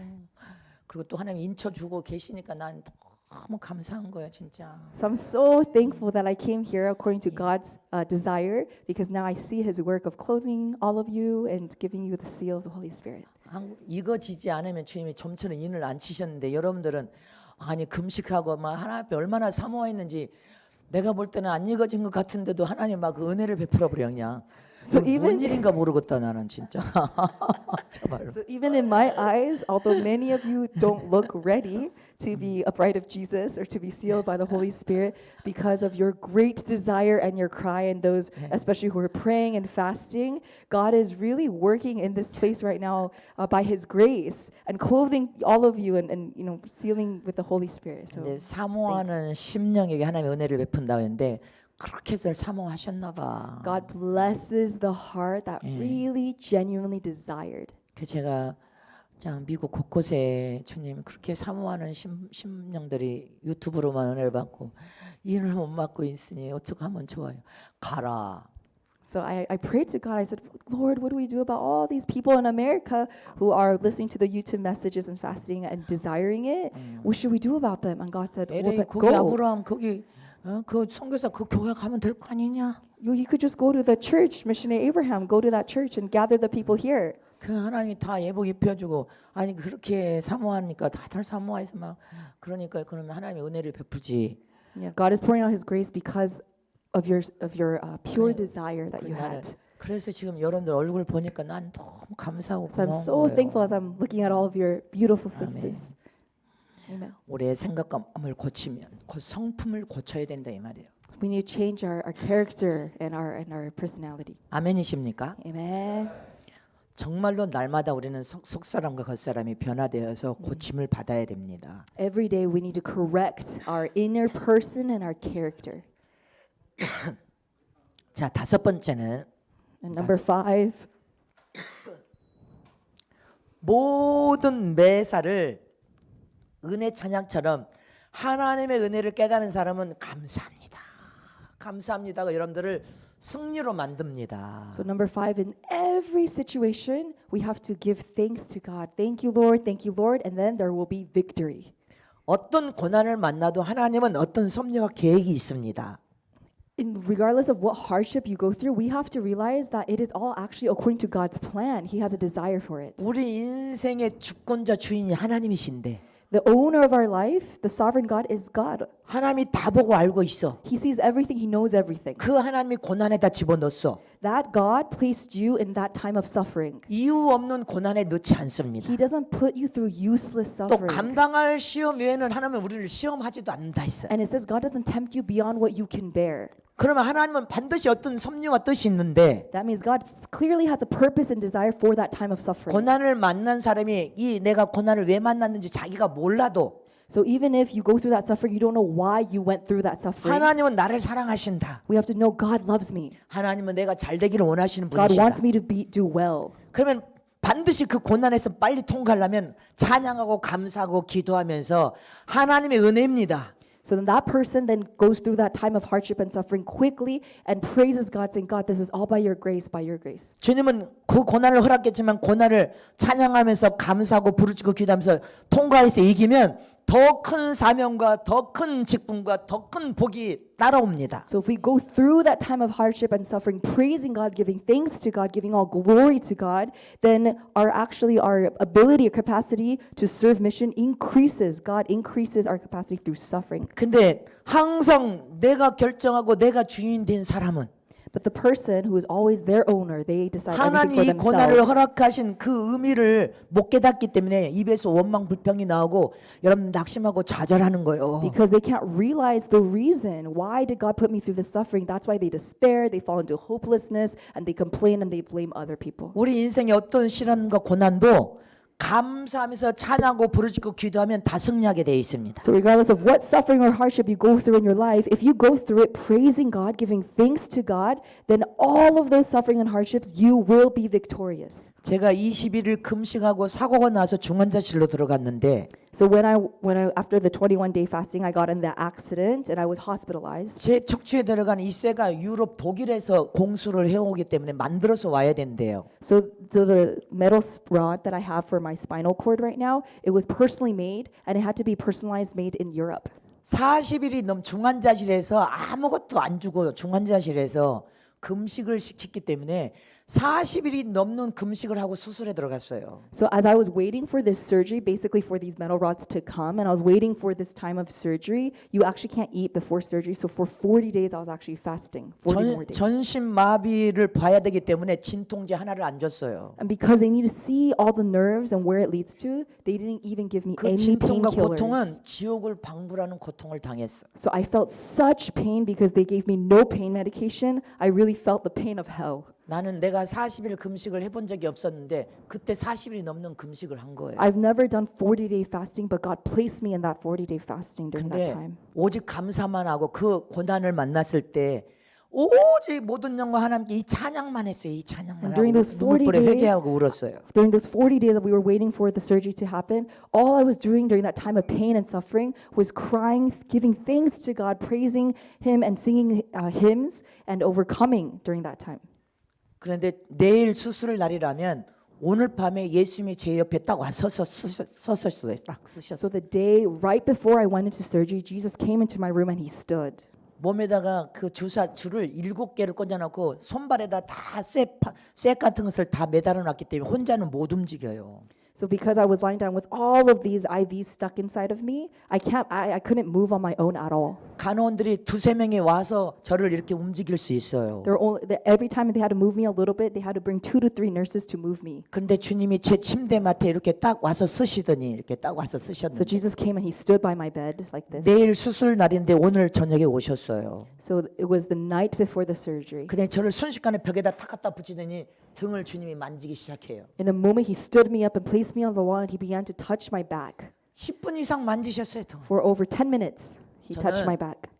그리고 또 하나님 인쳐 주고 계시니까 난 너무 감사한 거예요 진짜. So I'm so thankful that I came here according to God's desire, because now I see His work of clothing all of you and giving you the seal of the Holy Spirit. 이거지지 않으면 주님이 좀처럼 인을 안 치셨는데 여러분들은 아니 금식하고 막 하나님 앞에 얼마나 사모했는지 내가 볼 때는 안 익어진 것 같은데도 하나님 막 그 은혜를 베풀어 버려 그냥. So 뭔 even- 일인가 모르겠다 나는 진짜. 정말로. So even in my eyes, although many of you don't look ready to be a bride of Jesus or to be sealed by the Holy Spirit, because of your great desire and your cry, and those especially who are praying and fasting, God is really working in this place right now by His grace and clothing all of you and sealing with the Holy Spirit. So 근데 사모하는 심령에게 하나님의 은혜를 베푼다 했는데 그렇게 해서 사모하셨나 봐. God blesses the heart that really genuinely desired. 그 제가 자, 미국 곳곳에 주님 그렇게 사모하는 심령들이 유튜브로만 은혜를 받고 일을 못 맡고 있으니 어떻게 하면 좋아요? 가라. So I prayed to God. I said, Lord, what do we do about all these people in America who are listening to the YouTube messages and fasting and desiring it? What should we do about them? And God said, well, 에레이 then 거기 go. 아브라함 거기 그 선교사 그 교회 가면 될 거 아니냐? You could just go to the church, missionary Abraham, go to that church and gather the people here. 그 하나님이 다 예복 입혀주고 아니 그렇게 사모하니까 다들 사모해서 막 그러니까 그러면 하나님의 은혜를 베푸지. Yeah, God is pouring out His grace because of your pure 네. desire that you 나는 had. 그래서 지금 여러분들 얼굴 보니까 난 너무 감사하고 So I'm 고마운 so 거예요. thankful as I'm looking at all of your beautiful 아멘. faces. Amen. 우리의 생각감을 고치면 그 성품을 고쳐야 된다 이 말이에요. We need to change our character and our personality. 아멘이십니까? Amen. 정말로 날마다 우리는 속사람과 겉사람이 변화되어서 고침을 받아야 됩니다. Every day we need to correct our inner person and our character. 자, 다섯 번째는 And number 5, 모든 매사를 은혜 찬양처럼 하나님의 은혜를 깨닫는 사람은 감사합니다. 감사합니다가 여러분들을 승리로 만듭니다. so number 5, in every situation we have to give thanks to God. Thank you, Lord. Thank you, Lord. And then there will be victory. 어떤 고난을 만나도 하나님은 어떤 섭리와 계획이 있습니다. Regardless of what hardship you go through, we have to realize that it is all actually according to God's plan. He has a desire for it. 우리 인생의 주권자 주인이 하나님이신데 The owner of our life, the sovereign God, is God. 하나님이 다 보고 알고 있어. He sees everything. He knows everything. 그 하나님이 고난에다 집어넣었어. That God placed you in that time of suffering. 이유 없는 고난에 넣지 않습니다. He doesn't put you through useless 또 suffering. 감당할 시험 외에는 하나님은 우리를 시험하지도 않는다 했어요. And it says God doesn't tempt you beyond what you can bear. 그러면 하나님은 반드시 어떤 섭리와 뜻이 있는데 That means God clearly has a purpose and desire for that time of suffering. 고난을 만난 사람이 이 내가 고난을 왜 만났는지 자기가 몰라도 So even if you go through that suffering, you don't know why you went through that suffering. 하나님은 나를 사랑하신다. We have to know God loves me. 하나님은 내가 잘 되기를 원하시는 God 분이시다. wants me to do well. 그러면 반드시 그 고난에서 빨리 통과하려면 찬양하고 감사하고 기도하면서 하나님의 은혜입니다. So then that person then goes through that time of hardship and suffering quickly and praises God, saying, God, this is all by your grace, by your grace. 주님은 그 고난을 허락했지만 고난을 찬양하면서 감사하고 부르짖고 기도하면서 통과해서 이기면 더 큰 사명과 더 큰 직분과 더 큰 복이 따라옵니다. So if we go through that time of hardship and suffering, praising God, giving thanks to God, giving all glory to God, then our ability or capacity to serve mission increases. God increases our capacity through suffering. 근데 항상 내가 결정하고 내가 주인 된 사람은 But the person who is always their owner, they decide everything 하나님이 for 이 고난을 themselves. 허락하신 그 의미를 못 깨닫기 때문에 입에서 원망 불평이 나오고 여러분 낙심하고 좌절하는 거예요. Because they can't realize the reason. Why did God put me through this suffering? That's why they despair, they fall into hopelessness, and they complain and they blame other people. 우리 인생의 어떤 시련과 고난도 감사하면서 찬양하고 부르짖고 기도하면 다 승리하게 되어 있습니다. So regardless of what suffering or hardship you go through in your life, if you go through it praising God, giving thanks to God, then all of those suffering and hardships, you will be victorious. 제가 21일 금식하고 사고가 나서 중환자실로 들어갔는데 So when I after the 21-day fasting, I got in the accident and I was hospitalized. 제 척추에 들어간 이 쇠가 유럽 독일에서 공수를 해오기 때문에 만들어서 와야 된대요. So the metal rod that I have for my spinal cord right now, it was personally made and it had to be personalized made in Europe. 40일이 넘 중환자실에서 아무것도 안 주고 중환자실에서 금식을 시켰기 때문에 40일이 넘는 금식을 하고 수술에 들어갔어요. So as I was waiting for this surgery, basically for these metal rods to come, and I was waiting for this time of surgery, you actually can't eat before surgery. So for 40 days, I was actually fasting. 40 more days. 전신 마비를 봐야 되기 때문에 진통제 하나를 안 줬어요. And because they need to see all the nerves and where it leads to, they didn't even give me 그 any 진통과 고통은 painkillers. 지옥을 방불하는 고통을 당했어. So I felt such pain because they gave me no pain medication. I really felt the pain of hell. 나는 내가 40일 금식을 해본 적이 없었는데 그때 40일이 넘는 금식을 한 거예요. I've never done 40-day fasting, but God placed me in that 40-day fasting during that 근데 time. 오직 감사만 하고 그 고난을 만났을 때 오직 모든 영과 하나님께 이 찬양만 했어요. 이 찬양만 And 하고 during those 40 눈물에 days, 회개하고 울었어요. During those 40 days that we were waiting for the surgery to happen, all I was doing during that time of pain and suffering was crying, giving thanks to God, praising Him, and singing hymns and overcoming during that time. 그런데 내일 수술 날이라면 오늘 밤에 예수님이 제 옆에 딱 와서 서셨어요. 딱 So 쓰셨어요. the day right before I went into surgery, Jesus came into my room and He stood. 몸에다가 그 주사 줄을 7개를 꽂아놓고 손발에다 다 쇠 같은 것을 다 매달아 놨기 때문에 혼자는 못 움직여요. So because I was lying down with all of these IVs stuck inside of me, I couldn't move on my own at all. 간호원들이 2-3명이 와서 저를 이렇게 움직일 수 있어요. Every time they had to move me a little bit, they had to bring 2 to 3 nurses to move me. 그런데 주님이 제 침대 맡에 이렇게 딱 와서 쓰시더니 이렇게 딱 와서 So 쓰셨는데 Jesus came and He stood by my bed like this. 내일 수술 날인데 오늘 저녁에 오셨어요. So it was the night before the surgery. 그냥 저를 순식간에 벽에다 탁 갖다 붙이더니 등을 주님이 만지기 시작해요. In a moment, He stood me up and placed me on the wall, and He began to touch my back. 10분 이상 만지셨어요. 등. For over 10 minutes, He touched 저는 my back.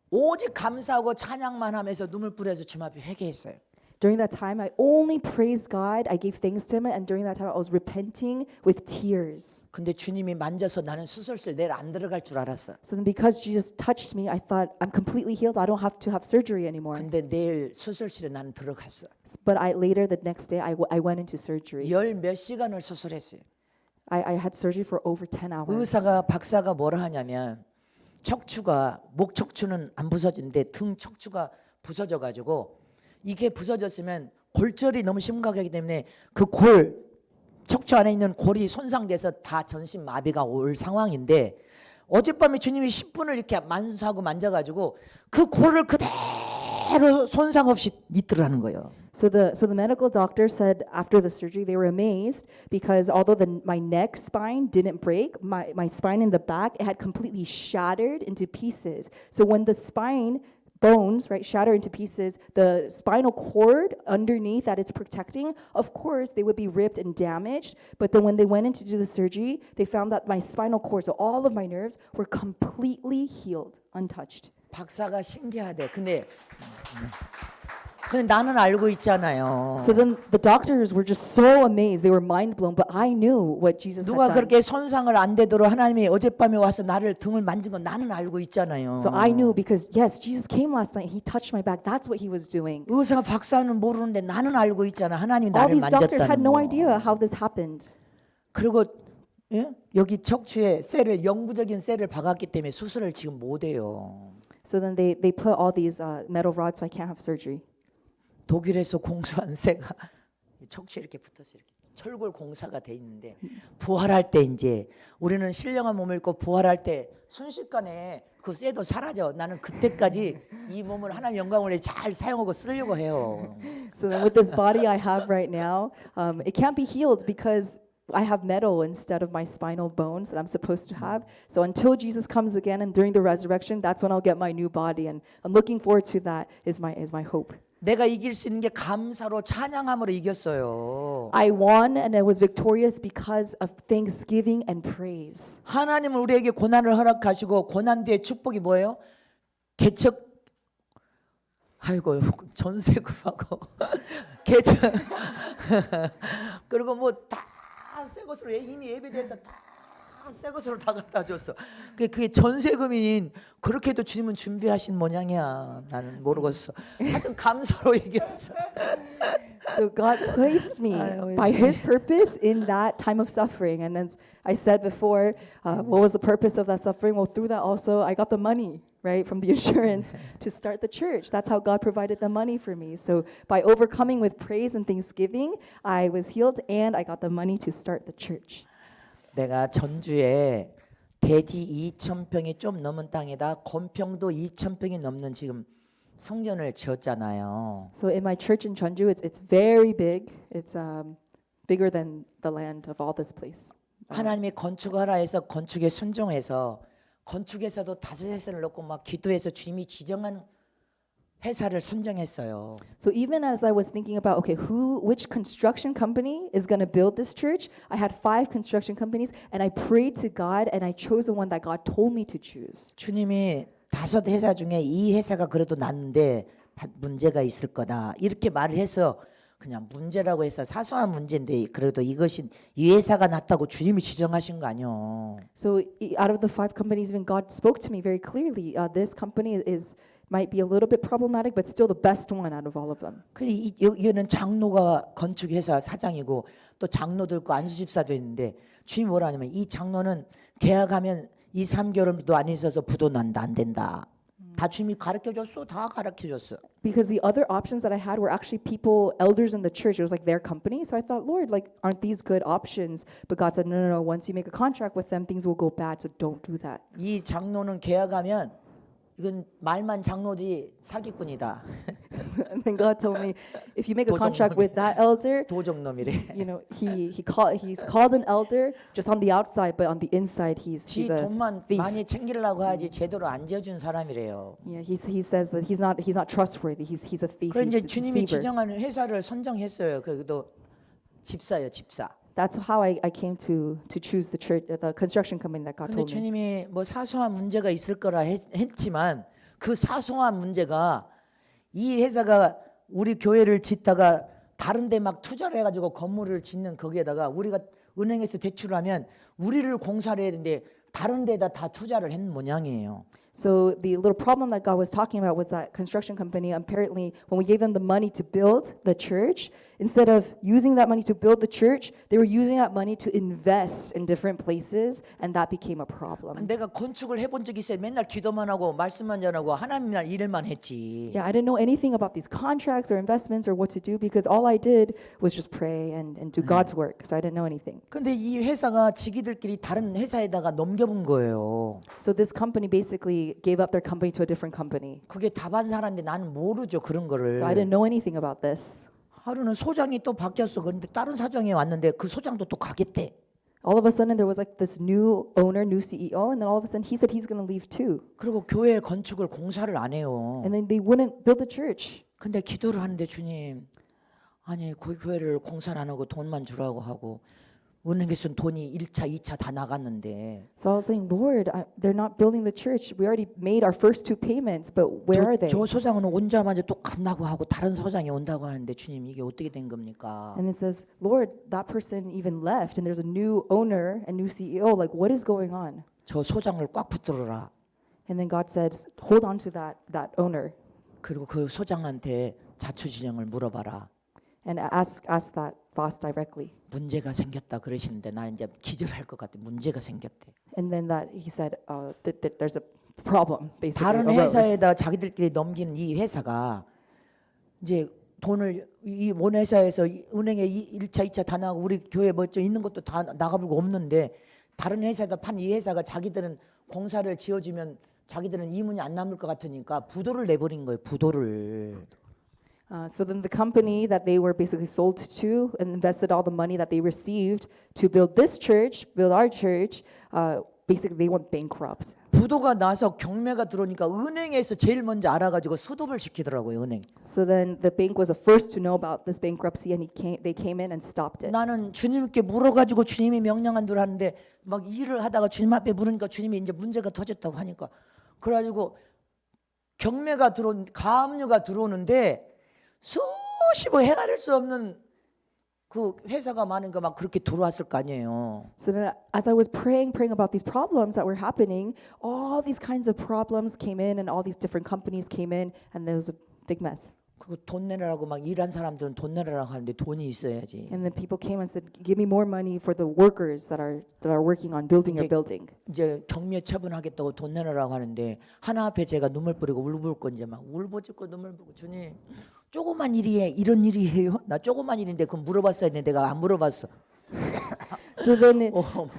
오직 감사하고 찬양만 하면서 눈물 뿌려서 주님 앞에 회개했어요. During that time, I only praised God. I gave thanks to Him, and during that time, I was repenting with tears. 근데 주님이 만져서 나는 수술실 내일 안 들어갈 줄 알았어. So then, because Jesus touched me, I thought I'm completely healed. I don't have to have surgery anymore. 근데 내일 수술실에 나는 들어갔어. But later the next day, I went into surgery. 몇 시간을 수술했어요. I had surgery for over 10 hours. 박사가 뭐라 하냐면 척추가 목 척추는 안 부서지는데 등 척추가 부서져 가지고 이게 부서졌으면 골절이 너무 심각하기 때문에 그 척추 안에 있는 골이 손상돼서 다 전신 마비가 올 상황인데 어젯밤에 주님이 10분을 이렇게 만수하고 만져가지고 그 골을 그대로 손상 없이 있더라는 거예요. So the medical doctor said after the surgery they were amazed because although my neck spine didn't break, my spine in the back, it had completely shattered into pieces. So when the spine bones, right, shatter into pieces, the spinal cord underneath that it's protecting, of course, they would be ripped and damaged. But then when they went in to do the surgery, they found that my spinal cord, so all of my nerves, were completely healed, untouched. 박사가 신기하대. 근데 나는 알고 있잖아요. So then the doctors were just so amazed. They were mind blown. But I knew what Jesus had 누가 done. 그렇게 손상을 안 되도록 하나님이 어젯밤에 와서 나를 등을 만진 건 나는 알고 있잖아요. So I knew because yes, Jesus came last night. He touched my back. That's what He was doing. 의사 박사는 모르는데 나는 알고 있잖아. 하나님이 All 나를 these doctors had 만졌다는 no 거. idea how this happened. 그리고 예? 여기 척추에 쇠를 영구적인 쇠를 박았기 때문에 수술을 지금 못 해요. So then they put all these metal rods so I can't have surgery. 독일에서 공수한 쇠가 척추에 이렇게 붙어서 이렇게 철골 공사가 돼 있는데 부활할 때 이제 우리는 신령한 몸을 입고 부활할 때 순식간에 그 쇠도 사라져. 나는 그때까지 이 몸을 하나님 영광을 위해 잘 사용하고 쓰려고 해요. So then with this body I have right now, it can't be healed because I have metal instead of my spinal bones that I'm supposed to have. So until Jesus comes again and during the resurrection, that's when I'll get my new body. And I'm looking forward to that. Is my hope. 내가 이길 수 있는 게 감사로 찬양함으로 이겼어요. I won and I was victorious because of thanksgiving and praise. 하나님은 우리에게 고난을 허락하시고 고난 뒤에 축복이 뭐예요? 개척 아이고 전세금하고 개척 그리고 뭐 다 새 것으로 이미 예배돼서 다 새 것으로 다 갖다 줬어. 그게 전세금인 그렇게도 주님은 준비하신 모양이야. 나는 모르겠어. 하여튼 감사로 이겼어. So God placed me by His purpose in that time of suffering. And as I said before, what was the purpose of that suffering? Well, through that also, I got the money, right, from the insurance to start the church. That's how God provided the money for me. So by overcoming with praise and thanksgiving, I was healed and I got the money to start the church. 내가 전주에 대지 2,000평이 좀 넘은 땅에다 건평도 2,000평이 넘는 지금 성전을 지었잖아요. So in my church in Jeonju, it's very big. It's bigger than the land of all this place. 하나님이 건축하라 해서 건축에 순종해서 건축에서도 다섯 회사를 넣고 막 기도해서 주님이 지정한 회사를 선정했어요. So even as I was thinking about which construction company is going to build this church, I had 5 construction companies and I prayed to God and I chose the one that God told me to choose. 주님이 5 회사 중에 이 회사가 그래도 낫는데 문제가 있을 거다 이렇게 말을 해서 그냥 문제라고 해서 사소한 문제인데 그래도 이것이 이 회사가 낫다고 주님이 지정하신 거 아니요. So out of the 5 companies, even God spoke to me very clearly. This company is might be a little bit problematic, but still the best one out of all of them. 여기는 장로가 건축회사 사장이고 또 장로도 있고 안수집사도 있는데 주님이 뭐라 하냐면 이 장로는 계약하면 2, 3개월도 안 있어서 부도 난다 안 된다. 다 주님이 가르쳐줬어. 다 가르쳐줬어. Because the other options that I had were actually people, elders in the church. It was like their company. So I thought, Lord, like, aren't these good options? But God said, no, no, no. Once you make a contract with them, things will go bad. So don't do that. 이 장로는 계약하면 이건 말만 장로지 사기꾼이다. And then God told me, if you make a contract with that elder, 도적놈이래. you know, he's called an elder just on the outside, but on the inside, he's 지 a 돈만 thief. 많이 챙기려고 하지 제대로 안 지어준 사람이래요. Yeah, he says that he's not trustworthy. He's a thief. 그래 이제 He's a 주님이 deceiver. 지정하는 회사를 선정했어요. 그래도 집사예요, 집사. That's how I came to choose the church, the construction company that God 근데 told me. 주님이 뭐 사소한 문제가 있을 거라 했지만 그 사소한 문제가 이 회사가 우리 교회를 짓다가 다른 데 막 투자를 해가지고 건물을 짓는 거기에다가 우리가 은행에서 대출하면 우리를 공사를 해야 되는데 다른 데다 다 투자를 했는 모양이에요. So the little problem that God was talking about was that construction company, apparently when we gave them the money to build the church, instead of using that money to build the church, they were using that money to invest in different places, and that became a problem. 내가 건축을 해본 적이 있어요. 맨날 기도만 하고 말씀만 전하고 하나님 날 일만 했지. Yeah, I didn't know anything about these contracts or investments or what to do because all I did was just pray and do God's work. So I didn't know anything. 근데 이 회사가 지기들끼리 다른 회사에다가 넘겨본 거예요. So this company basically gave up their company to a different company. 그게 다반사라는데 나는 모르죠 그런 거를. So I didn't know anything about this. 하루는 소장이 또 바뀌었어. 그런데 다른 사장이 왔는데 그 소장도 또 가겠대. All of a sudden there was like this new owner, new CEO, and then all of a sudden he said he's going to leave too. 그리고 교회 건축을 공사를 안 해요. And then they wouldn't build the church. 근데 기도를 하는데 주님, 아니 그 교회를 공사를 안 하고 돈만 주라고 하고 은행에서는 돈이 1차, 2차 다 나갔는데 So I was saying, Lord, they're not building the church. We already made our first 2 payments, but where are they? 저 소장은 오자마자 또 간다고 하고 다른 소장이 온다고 하는데 주님 이게 어떻게 된 겁니까? And it says, Lord, that person even left, and there's a new owner and new CEO. Like, what is going on? 저 소장을 꽉 붙들어라. And then God said, hold on to that owner 그리고 그 소장한테 자초지정을 물어봐라. and ask that boss directly. 문제가 생겼다 그러시는데 나는 이제 기절할 것 같아. 문제가 생겼대. And then that he said that there's a problem basically. 다른 arose. 회사에다 자기들끼리 넘기는 이 회사가 이제 돈을 이 원회사에서 은행에 1차, 2차 다 나가고 우리 교회 뭐좀 있는 것도 다 나가불고 없는데 다른 회사에다 판 이 회사가 자기들은 공사를 지어주면 자기들은 이문이 안 남을 것 같으니까 부도를 내버린 거예요. 부도를. So then the company that they were basically sold to and invested all the money that they received to build this church, build our church, basically they went bankrupt. 부도가 나서 경매가 들어오니까 은행에서 제일 먼저 알아가지고 수습을 시키더라고요. 은행. So then the bank was the first to know about this bankruptcy, and they came in and stopped it. 나는 주님께 물어가지고 주님이 명령한 대로 하는데 막 일을 하다가 주님 앞에 물으니까 주님이 이제 문제가 터졌다고 하니까 그래가지고 경매가 들어온 가압류가 들어오는데 수십억 헤아릴 수 없는 그 회사가 많으니까 막 그렇게 들어왔을 거 아니에요. So then, as I was praying about these problems that were happening, all these kinds of problems came in, and all these different companies came in, and there was a big mess. 그 돈 내라고 막 일한 사람들은 돈 내라고 하는데 돈이 있어야지. And then people came and said, "Give me more money for the workers that are working on building your building." 이제 경매 처분하겠다고 돈 내라고 하는데 하나 앞에 제가 눈물 뿌리고 울부짖고 이제 막 울부짖고 눈물 뿌리고 주님 조그만 일이에 이런 일이 해요? 나 조그만 일인데 그럼 물어봤어야 했는데 내가 안 물어봤어. So then, 어,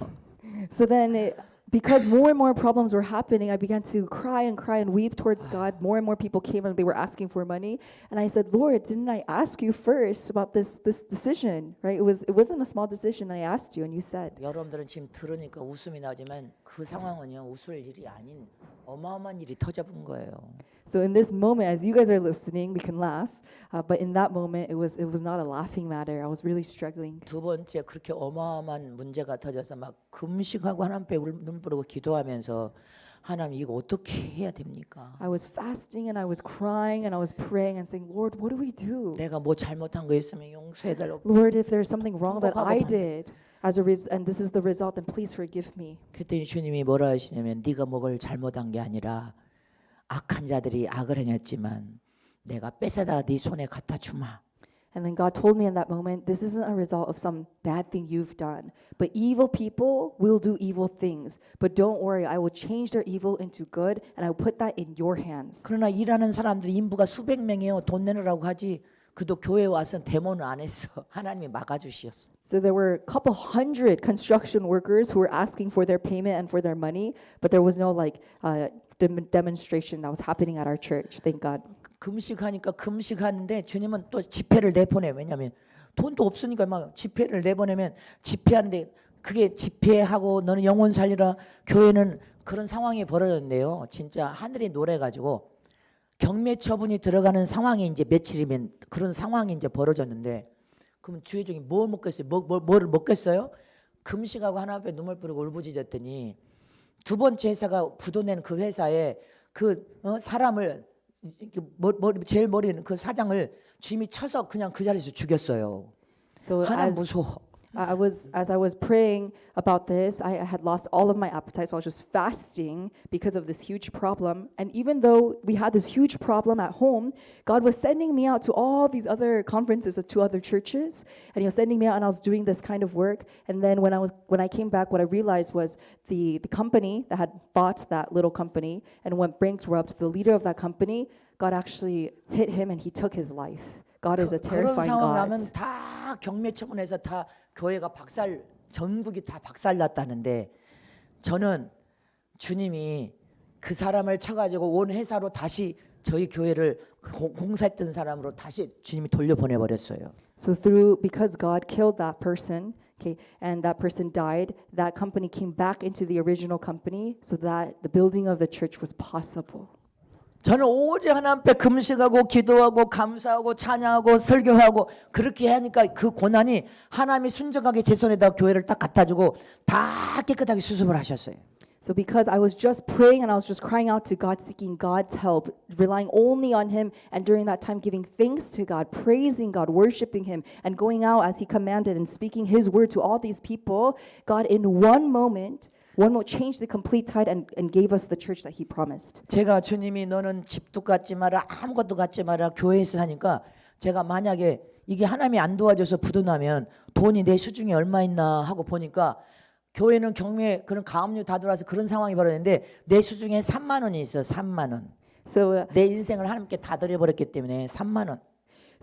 because more and more problems were happening, I began to cry and weep towards God. More and more people came and they were asking for money, and I said, "Lord, didn't I ask you first about this decision? Right? It wasn't a small decision. I asked you, and you said." 여러분들은 지금 들으니까 웃음이 나지만 그 상황은요 웃을 일이 아닌 어마어마한 일이 터져본 거예요. So in this moment, as you guys are listening, we can laugh, but in that moment, it was not a laughing matter. I was really struggling. 두 번째 그렇게 어마어마한 문제가 터져서 막 금식하고 하나님 앞에 눈물 뿌리고 기도하면서 하나님 이거 어떻게 해야 됩니까? I was fasting and I was crying and I was praying and saying, Lord, what do we do? 내가 뭐 잘못한 거 있으면 용서해 달라고. Lord, if there's something wrong that I 통곡하고 did, and this is the result, then please forgive me. 그랬더니 주님이 뭐라 하시냐면 네가 뭐를 잘못한 게 아니라 악한 자들이 악을 행했지만 내가 뺏어다 네 손에 갖다 주마. And then God told me in that moment, this isn't a result of some bad thing you've done, but evil people will do evil things. But don't worry, I will change their evil into good, and I will put that in your hands. 그러나 일하는 사람들이 인부가 수백 명이에요. 돈 내느라고 하지. 그도 교회 와서 데모는 안 했어. 하나님이 막아주시었어. So there were a couple hundred construction workers who were asking for their payment and for their money, but there was no demonstration that was happening at our church. Thank God. 금식하니까 금식하는데 주님은 또 집회를 내보내. 왜냐하면 돈도 없으니까 막 집회를 내보내면 집회하는데 그게 집회하고 너는 영혼 살리라 교회는 그런 상황이 벌어졌는데요. 진짜 하늘이 노래가지고 경매 처분이 들어가는 상황이 이제 며칠이면 그런 상황이 이제 벌어졌는데 그럼 주의 종이 뭐 먹겠어요? 뭐를 먹겠어요? 금식하고 하나 앞에 눈물 뿌리고 울부짖었더니 두 번째 회사가 부도낸 그 회사에 사람을 제일 머리는 그 사장을 주님이 쳐서 그냥 그 자리에서 죽였어요. So 하나님 무서워. as I was praying about this, I had lost all of my appetite, so I was just fasting because of this huge problem. And even though we had this huge problem at home, God was sending me out to all these other conferences to other churches, and He was sending me out, and I was doing this kind of work. And then when I came back, what I realized was the company that had bought that little company and went bankrupt, the leader of that company, God actually hit him and He took his life. God is a 그런 terrifying 상황 God. 나면 다 경매 처분해서 다 교회가 전국이 다 박살났다는데 저는 주님이 그 사람을 쳐가지고 온 회사로 다시 저희 교회를 공사했던 사람으로 다시 주님이 돌려보내 버렸어요. So because God killed that person, okay, and that person died, that company came back into the original company so that the building of the church was possible. 저는 오직 하나님 앞에 금식하고 기도하고 감사하고 찬양하고 설교하고 그렇게 하니까 그 고난이 하나님이 순정하게 제 손에다 교회를 딱 갖다 주고 다 깨끗하게 수습을 하셨어요. So because I was just praying and I was just crying out to God, seeking God's help, relying only on Him, and during that time giving thanks to God, praising God, worshiping Him, and going out as He commanded and speaking His word to all these people, God in one moment changed the complete tide and gave us the church that He promised. 제가 주님이 너는 집도 갖지 마라 아무것도 갖지 마라 교회에서 하니까 제가 만약에 이게 하나님이 안 도와줘서 부도나면 돈이 내 수중에 얼마 있나 하고 보니까 교회는 경매 그런 가압류 다 들어와서 그런 상황이 벌어졌는데 내 수중에 3만 원이 있어. 3만 원. So 내 인생을 하나님께 다 드려버렸기 때문에 3만 원.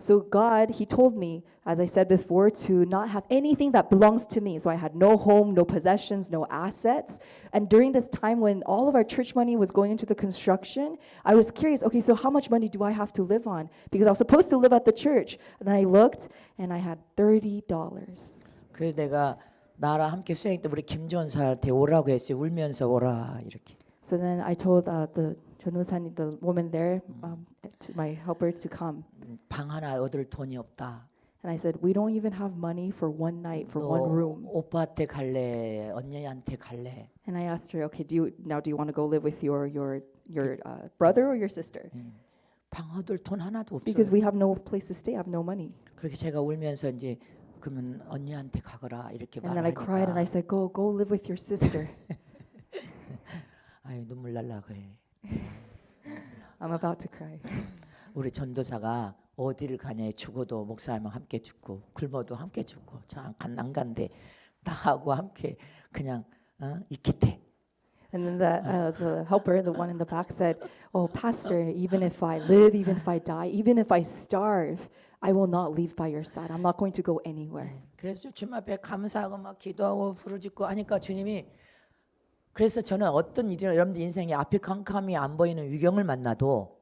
So God, He told me, as I said before, to not have anything that belongs to me. So I had no home, no possessions, no assets. And during this time when all of our church money was going into the construction, I was curious, okay, so how much money do I have to live on? Because I was supposed to live at the church. And I looked and I had $30. 그래서 내가 나랑 함께 수행했던 우리 김전사한테 오라고 했어요. 울면서 오라 이렇게. So then I told the woman there, to my helper, to come. 방 하나 얻을 돈이 없다. And I said, we don't even have money for one night, for one room. 오빠한테 갈래? 언니한테 갈래? And I asked her, okay, do you want to go live with your brother or your sister? 방 얻을 돈 하나도 없어요. Because we have no place to stay, I have no money. 그렇게 제가 울면서 이제 그러면 언니한테 가거라 이렇게 And then I cried and I 말하니까 said, go live with your sister. 아유 눈물 날라 그래. I'm about to cry. 우리 전도사가 어디를 가냐 죽어도 목사님과 함께 죽고 굶어도 함께 죽고 잠깐 안 간대 나하고 함께 그냥 있겠대. And then the helper, the one in the back, said, "Oh, Pastor, even if I live, even if I die, even if I starve, I will not leave by your side. I'm not going to go anywhere." 그래서 주님 앞에 감사하고 막 기도하고 부르짖고 하니까 주님이 그래서 저는 어떤 일이나 여러분들 인생에 앞이 캄캄이 안 보이는 위경을 만나도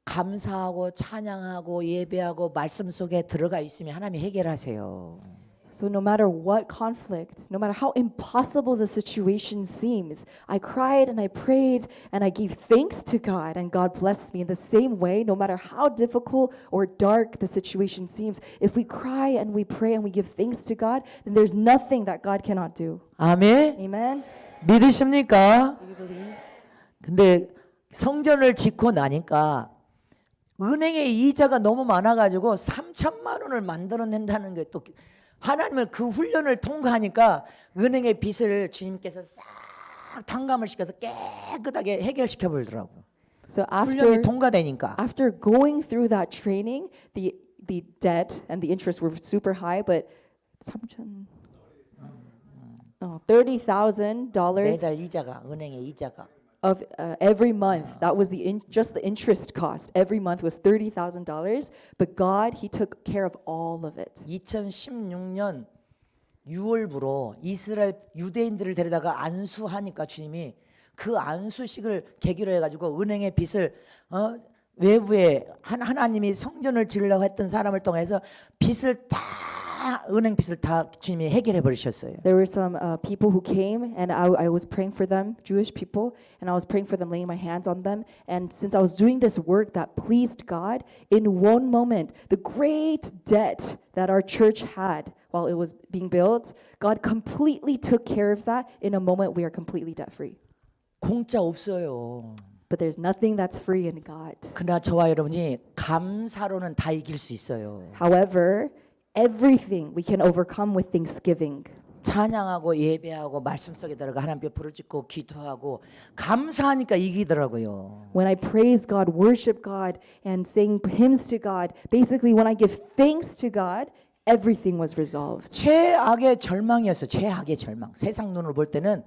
감사하고 찬양하고 예배하고 말씀 속에 들어가 있으면 하나님이 해결하세요. So no matter what conflict, no matter how impossible the situation seems, I cried and I prayed and I gave thanks to God, and God blessed me in the same way. No matter how difficult or dark the situation seems, if we cry and we pray and we give thanks to God, then there's nothing that God cannot do. 아멘. Amen. 믿으십니까? Do you believe? 근데 성전을 짓고 나니까 은행의 이자가 너무 많아가지고 3천만 원을 만들어낸다는 게 또 하나님을 그 훈련을 통과하니까 은행의 빚을 주님께서 싹 탕감을 시켜서 깨끗하게 해결시켜 버리더라고. So 훈련이 통과되니까. after going through that training, the debt and the interest were super high, but $30,000 매달 이자가 은행의 이자가 of every month. That was just the interest cost. Every month was $30,000, but God, He took care of all of it. 2016년 6월부로 이스라엘 유대인들을 데려다가 안수하니까 주님이 그 안수식을 계기로 해가지고 은행의 빚을 외부에 하나님이 성전을 지으려고 했던 사람을 통해서 빚을 다 은행 빚을 다 주님이 해결해 버리셨어요. There were some people who came, and I was praying for them, Jewish people, and I was praying for them, laying my hands on them. And since I was doing this work that pleased God, in one moment, the great debt that our church had while it was being built, God completely took care of that. In a moment, we are completely debt free. 공짜 없어요. But there's nothing that's free in God. 그러나 저와 여러분이 감사로는 다 이길 수 있어요. However, everything we can overcome with thanksgiving. 찬양하고 예배하고 말씀 속에 들어가 하나님 앞에 부르짖고 기도하고 감사하니까 이기더라고요. When I praise God, worship God, and sing hymns to God, basically when I give thanks to God, everything was resolved. 최악의 절망이었어요. 최악의 절망. 세상 눈으로 볼 때는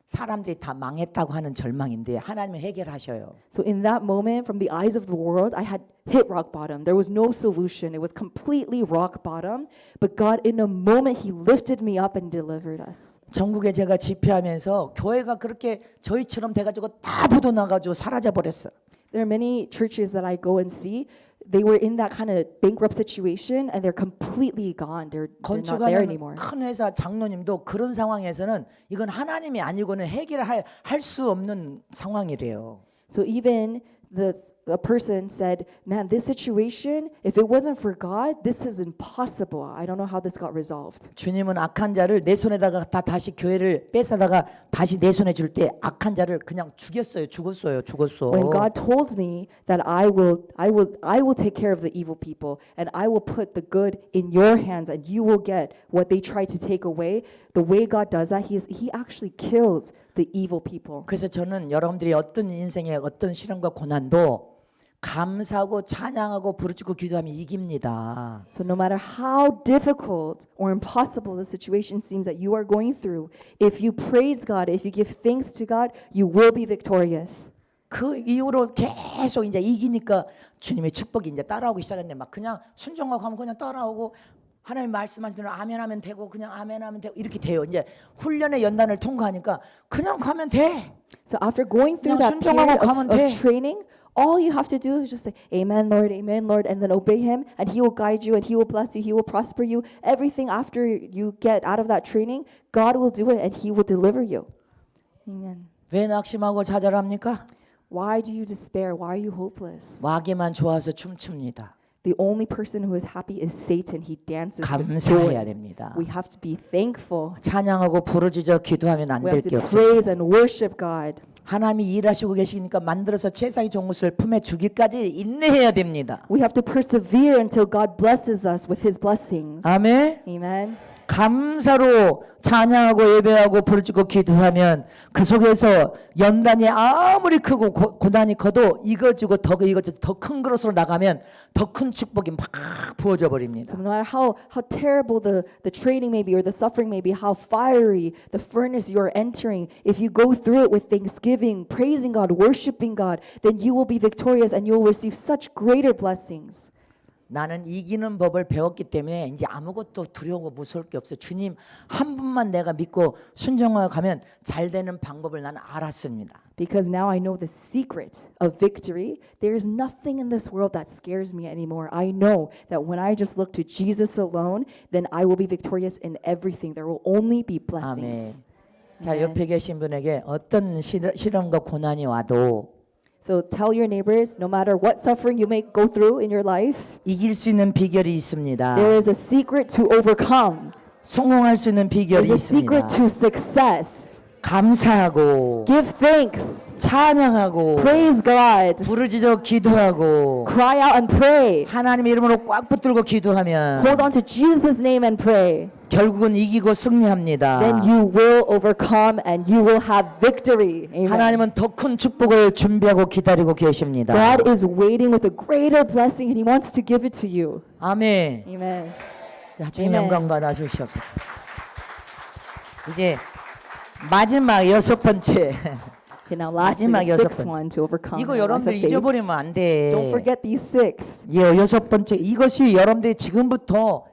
사람들이 다 망했다고 하는 절망인데 하나님은 해결하셔요. So in that moment, from the eyes of the world, I had hit rock bottom. There was no solution. It was completely rock bottom. But God, in a moment, He lifted me up and delivered us. 전국에 제가 집회하면서 교회가 그렇게 저희처럼 돼가지고 다 부도 나가지고 사라져 버렸어. There are many churches that I go and see. They were in that kind of bankrupt situation, and they're completely gone. They're not there 건축하는 anymore. 큰 회사 장로님도 그런 상황에서는 이건 하나님이 아니고는 해결할 수 없는 상황이래요. So even a person said, "Man, this situation, if it wasn't for God, this is impossible. I don't know how this got resolved." 주님은 악한 자를 내 손에다가 다시 교회를 뺏어다가 다시 내 손에 줄 때 악한 자를 그냥 죽었어. When God told me that I will take care of the evil people, and I will put the good in your hands, and you will get what they try to take away. The way God does that, He actually kills the evil people. 그래서 저는 여러분들이 어떤 인생의 어떤 시련과 고난도 감사하고 찬양하고 부르짖고 기도하면 이깁니다. So no matter how difficult or impossible the situation seems that you are going through, if you praise God, if you give thanks to God, you will be victorious. 그 이후로 계속 이제 이기니까 주님의 축복이 이제 따라오기 시작했는데 막 그냥 순종하고 하면 그냥 따라오고 하나님 말씀하시는 대로 아멘하면 되고 그냥 아멘하면 되고 이렇게 돼요. 이제 훈련의 연단을 통과하니까 그냥 가면 돼. So after going through 그냥 that period 순종하고 가면 돼. of training, all you have to do is just say, Amen, Lord, and then obey Him, and He will guide you, and He will bless you, He will prosper you. Everything after you get out of that training, God will do it, and He will deliver you. Amen. 왜 낙심하고 좌절합니까? Why do you despair? Why are you hopeless? 마귀만 좋아서 춤춥니다. The only person who is happy is Satan. He dances with 감사해야 joy. 됩니다. We have to be thankful. 찬양하고 부르짖어 기도하면 안 We 될 have 게 to 없어요. praise and worship God. 하나님이 일하시고 계시니까 만들어서 최상의 좋은 것을 품에 주기까지 인내해야 됩니다. We have to persevere until God blesses us with His blessings. 아멘. Amen. 감사로 찬양하고 예배하고 부르짖고 기도하면 그 속에서 연단이 아무리 크고 고난이 커도 이거지고 더 큰 그릇으로 나가면 더 큰 축복이 막 부어져 버립니다. So no matter how terrible the training may be or the suffering may be, how fiery the furnace you are entering, if you go through it with thanksgiving, praising God, worshiping God, then you will be victorious and you will receive such greater blessings. 나는 이기는 법을 배웠기 때문에 이제 아무것도 두려워 무서울 게 없어요. 주님 한 분만 내가 믿고 순종하고 가면 잘 되는 방법을 나는 알았습니다. Because now I know the secret of victory. There is nothing in this world that scares me anymore. I know that when I just look to Jesus alone, then I will be victorious in everything. There will only be blessings. 아멘. 자, 옆에 계신 분에게 어떤 시련과 고난이 와도 So tell your neighbors, no matter what suffering you may go through in your life, 이길 수 있는 비결이 있습니다. there is a secret to overcome. 성공할 수 있는 비결이 There's a 있습니다. secret to success. 감사하고 give thanks, 찬양하고 praise God, 부르짖어 기도하고 cry out and pray, 하나님의 이름으로 꽉 붙들고 기도하면 hold on to Jesus' name and pray, 결국은 이기고 승리합니다. then you will overcome and you will have victory. Amen. 하나님은 더 큰 축복을 준비하고 기다리고 계십니다. God is waiting with a greater blessing and He wants to give it to you. 아멘. Amen. 자, 주님 아멘. 영광 받아 주시옵소서. 이제 마지막 여섯 번째. Okay, now lastly, 마지막 the 여섯 sixth 번째. one to overcome. 이거 the life 여러분들 of faith. 잊어버리면 안 돼. Don't forget these six. 예, 여섯 번째 이것이 여러분들이 지금부터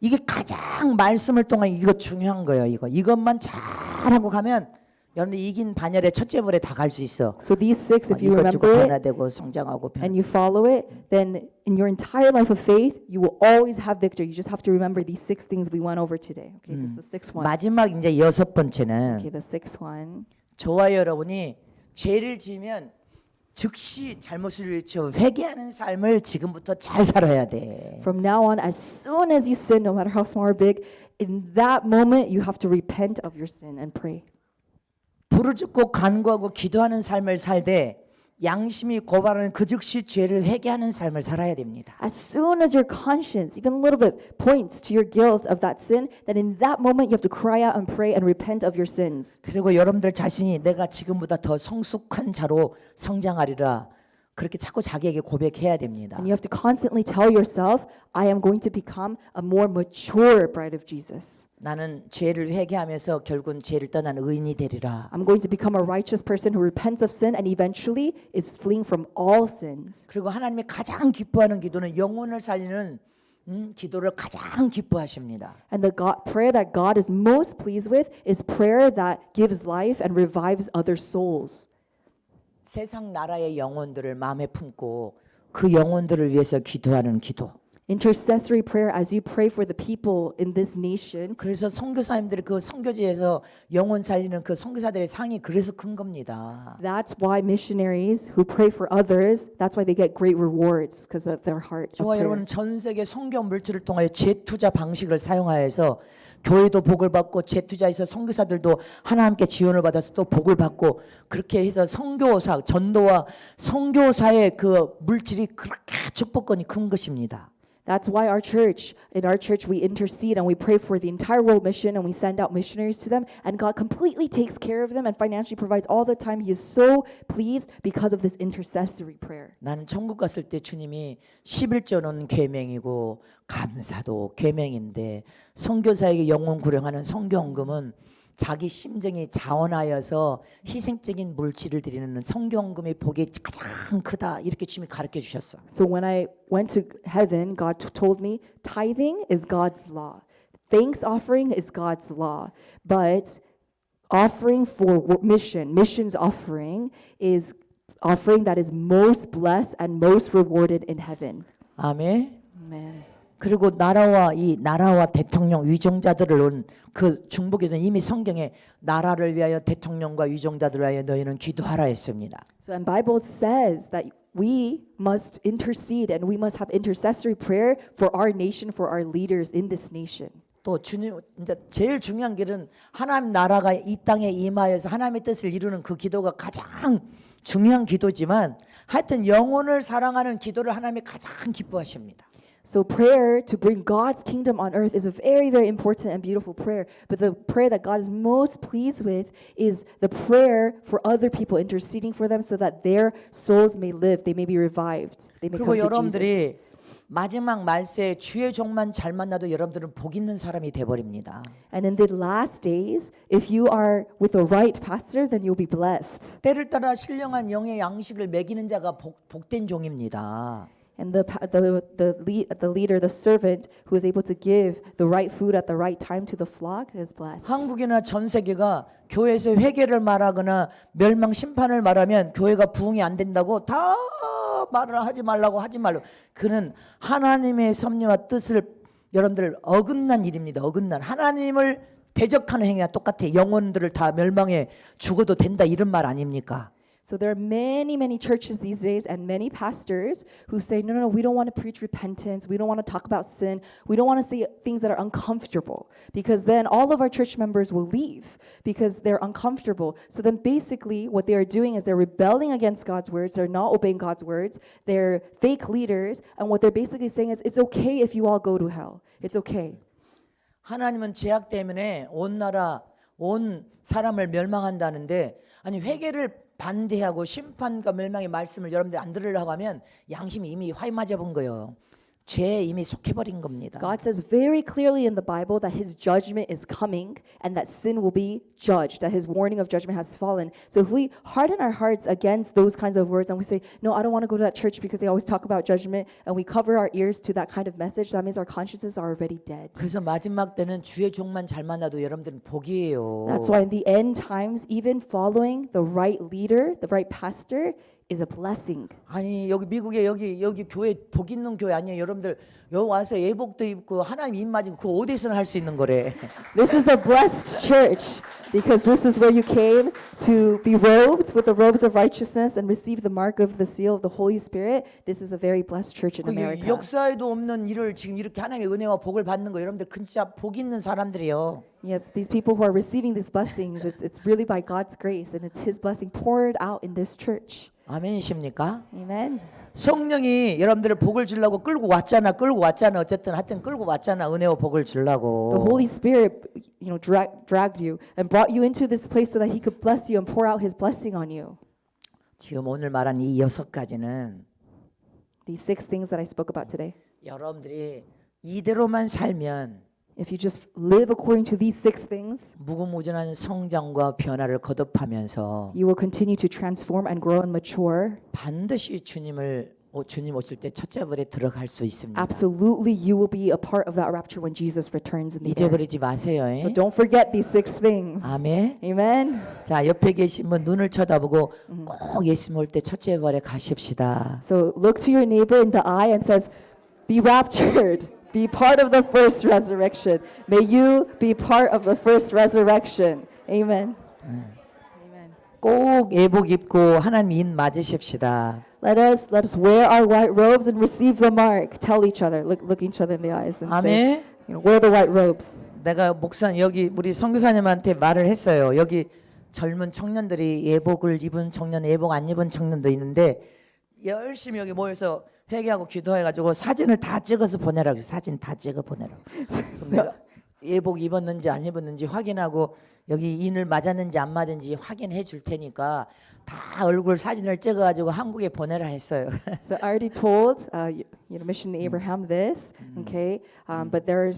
이게 가장 말씀을 통한 이거 중요한 거예요. 이것만 잘하고 가면 여러분들 이긴 반열의 첫째 불에 다 갈 수 있어. So these six, if you 이것 주고 remember it 변화되고 성장하고 and you follow it, then in your entire life of faith, you will always have victory. You just have to remember these six things we went over today. Okay, this is the sixth one. 마지막 이제 여섯 번째는 Okay, the sixth one. 저와 여러분이 죄를 지으면 즉시 잘못을 일으켜 회개하는 삶을 지금부터 잘 살아야 돼. From now on, as soon as you sin, no matter how small or big, in that moment you have to repent of your sin and pray. 부르짖고 간구하고 기도하는 삶을 살되 양심이 고발하는 그 즉시 죄를 회개하는 삶을 살아야 됩니다. As soon as your conscience, even a little bit, points to your guilt of that sin, then in that moment you have to cry out and pray and repent of your sins. 그리고 여러분들 자신이 내가 지금보다 더 성숙한 자로 성장하리라 그렇게 자꾸 자기에게 고백해야 됩니다. And you have to constantly tell yourself, I am going to become a more mature bride of Jesus. 나는 죄를 회개하면서 결국은 죄를 떠난 의인이 되리라. I'm going to become a righteous person who repents of sin and eventually is fleeing from all sins. 그리고 하나님이 가장 기뻐하는 기도는 영혼을 살리는 기도를 가장 기뻐하십니다. And the prayer that God is most pleased with is prayer that gives life and revives other souls. 세상 나라의 영혼들을 마음에 품고 그 영혼들을 위해서 기도하는 기도. Intercessory prayer as you pray for the people in this nation. 그래서 선교사님들이 그 선교지에서 영혼 살리는 그 선교사들의 상이 그래서 큰 겁니다. That's why missionaries who pray for others, that's why they get great rewards because of their heart of 저와 prayer. 여러분은 전 세계 선교 물질을 통하여 재투자 방식을 사용하여서 교회도 복을 받고 재투자해서 선교사들도 하나님께 지원을 받아서 또 복을 받고 그렇게 해서 선교사 전도와 선교사의 그 물질이 그렇게 축복권이 큰 것입니다. That's why in our church, we intercede and we pray for the entire world mission and we send out missionaries to them. And God completely takes care of them and financially provides all the time. He is so pleased because of this intercessory prayer. 나는 천국 갔을 때 주님이 11조는 계명이고 감사도 계명인데 선교사에게 영혼 구령하는 선교헌금은 자기 심정이 자원하여서 희생적인 물질을 드리는 선교헌금의 복이 가장 크다 이렇게 주님이 가르쳐 주셨어. So when I went to heaven, God told me tithing is God's law. Thanks offering is God's law. But offering for missions offering is offering that is most blessed and most rewarded in heaven. 아멘. Amen. 그리고 나라와 대통령 위정자들을 온 그 중복에서는 이미 성경에 나라를 위하여 대통령과 위정자들을 위하여 너희는 기도하라 했습니다. So and Bible says that we must intercede and we must have intercessory prayer for our nation, for our leaders in this nation. 또 주님 이제 제일 중요한 길은 하나님 나라가 이 땅에 임하여서 하나님의 뜻을 이루는 그 기도가 가장 중요한 기도지만 하여튼 영혼을 사랑하는 기도를 하나님이 가장 기뻐하십니다. So prayer to bring God's kingdom on earth is a very, very important and beautiful prayer. But the prayer that God is most pleased with is the prayer for other people, interceding for them so that their souls may live, they may be revived, they may 그리고 come to Jesus. 여러분들이 마지막 말세에 주의 종만 잘 만나도 여러분들은 복 있는 사람이 돼버립니다. And in the last days, if you are with the right pastor, then you'll be blessed. 때를 따라 신령한 영의 양식을 먹이는 자가 복된 종입니다. And the leader, the servant who is able to give the right food at the right time to the flock is blessed. 한국이나 전 세계가 교회에서 회개를 말하거나 멸망 심판을 말하면 교회가 부흥이 안 된다고 다 말을 하지 말라고 하지 말라고. 그는 하나님의 섭리와 뜻을 여러분들 어긋난 일입니다. 어긋난 하나님을 대적하는 행위와 똑같아. 영혼들을 다 멸망해 죽어도 된다 이런 말 아닙니까? So there are many churches these days and many pastors who say, no, we don't want to preach repentance. We don't want to talk about sin. We don't want to say things that are uncomfortable because then all of our church members will leave because they're uncomfortable. So then basically what they are doing is they're rebelling against God's words. They're not obeying God's words. They're fake leaders. And what they're basically saying is, it's okay if you all go to hell. It's okay. 하나님은 죄악 때문에 온 나라, 온 사람을 멸망한다는데 아니 회개를 반대하고 심판과 멸망의 말씀을 여러분들 안 들으려고 하면 양심이 이미 화이 맞아 본 거예요. 죄에 이미 속해버린 겁니다. God says very clearly in the Bible that his judgment is coming and that sin will be judged, that his warning of judgment has fallen. So if we harden our hearts against those kinds of words and we say, no, I don't want to go to that church because they always talk about judgment, and we cover our ears to that kind of message, that means our consciences are already dead. 그래서 마지막 때는 주의 종만 잘 만나도 여러분들은 복이에요. That's why in the end times, even following the right leader, the right pastor, is a blessing. 아니 여기 미국에 여기 교회 복 있는 교회 아니에요. 여러분들 여기 와서 예복도 입고 하나님 입 맞으고 그 어디서나 할 수 있는 거래. This is a blessed church because this is where you came to be robed with the robes of righteousness and receive the mark of the seal of the Holy Spirit. This is a very blessed church in 그 America. 역사에도 없는 일을 지금 이렇게 하나님의 은혜와 복을 받는 거 여러분들 진짜 복 있는 사람들이에요. Yes, these people who are receiving these blessings, it's really by God's grace and it's His blessing poured out in this church. 아멘이십니까? Amen. 성령이 여러분들을 복을 주려고 끌고 왔잖아. 어쨌든 하여튼 끌고 왔잖아. 은혜와 복을 주려고. The Holy Spirit, dragged you and brought you into this place so that He could bless you and pour out His blessing on you. 지금 오늘 말한 이 6가지는 These 6 things that I spoke about today. 여러분들이 이대로만 살면 If you just live according to these 6 things, 무궁무진한 성장과 변화를 거듭하면서 you will continue to transform and grow and mature. 반드시 주님 오실 때 첫째 벌에 들어갈 수 있습니다. Absolutely, you will be a part of that rapture when Jesus returns in the air. 잊어버리지 마세요. So don't forget these 6 things. 아멘. Amen. 자, 옆에 계신 분 눈을 쳐다보고 꼭 예수님 올 때 첫째 벌에 가십시다. So look to your neighbor in the eye and says, be raptured. Be part of the first resurrection. May you be part of the first resurrection. Amen. Amen. 꼭 예복 입고 하나님 인 맞으십시다. Let us wear our white robes and receive the mark. Tell each other, look each other in the eyes and say, 아멘. wear the white robes. 내가 목사님 여기 우리 선교사님한테 말을 했어요. 여기 젊은 청년들이 예복을 입은 청년, 예복 안 입은 청년도 있는데 열심히 여기 모여서 회개하고 기도해가지고 사진을 다 찍어서 보내라고. 사진 다 찍어 보내라고. 그럼 내가 예복 입었는지 안 입었는지 확인하고 여기 인을 맞았는지 안 맞았는지 확인해 줄 테니까 다 얼굴 사진을 찍어가지고 한국에 보내라 했어요. So I already told Mission Abraham this, okay? But there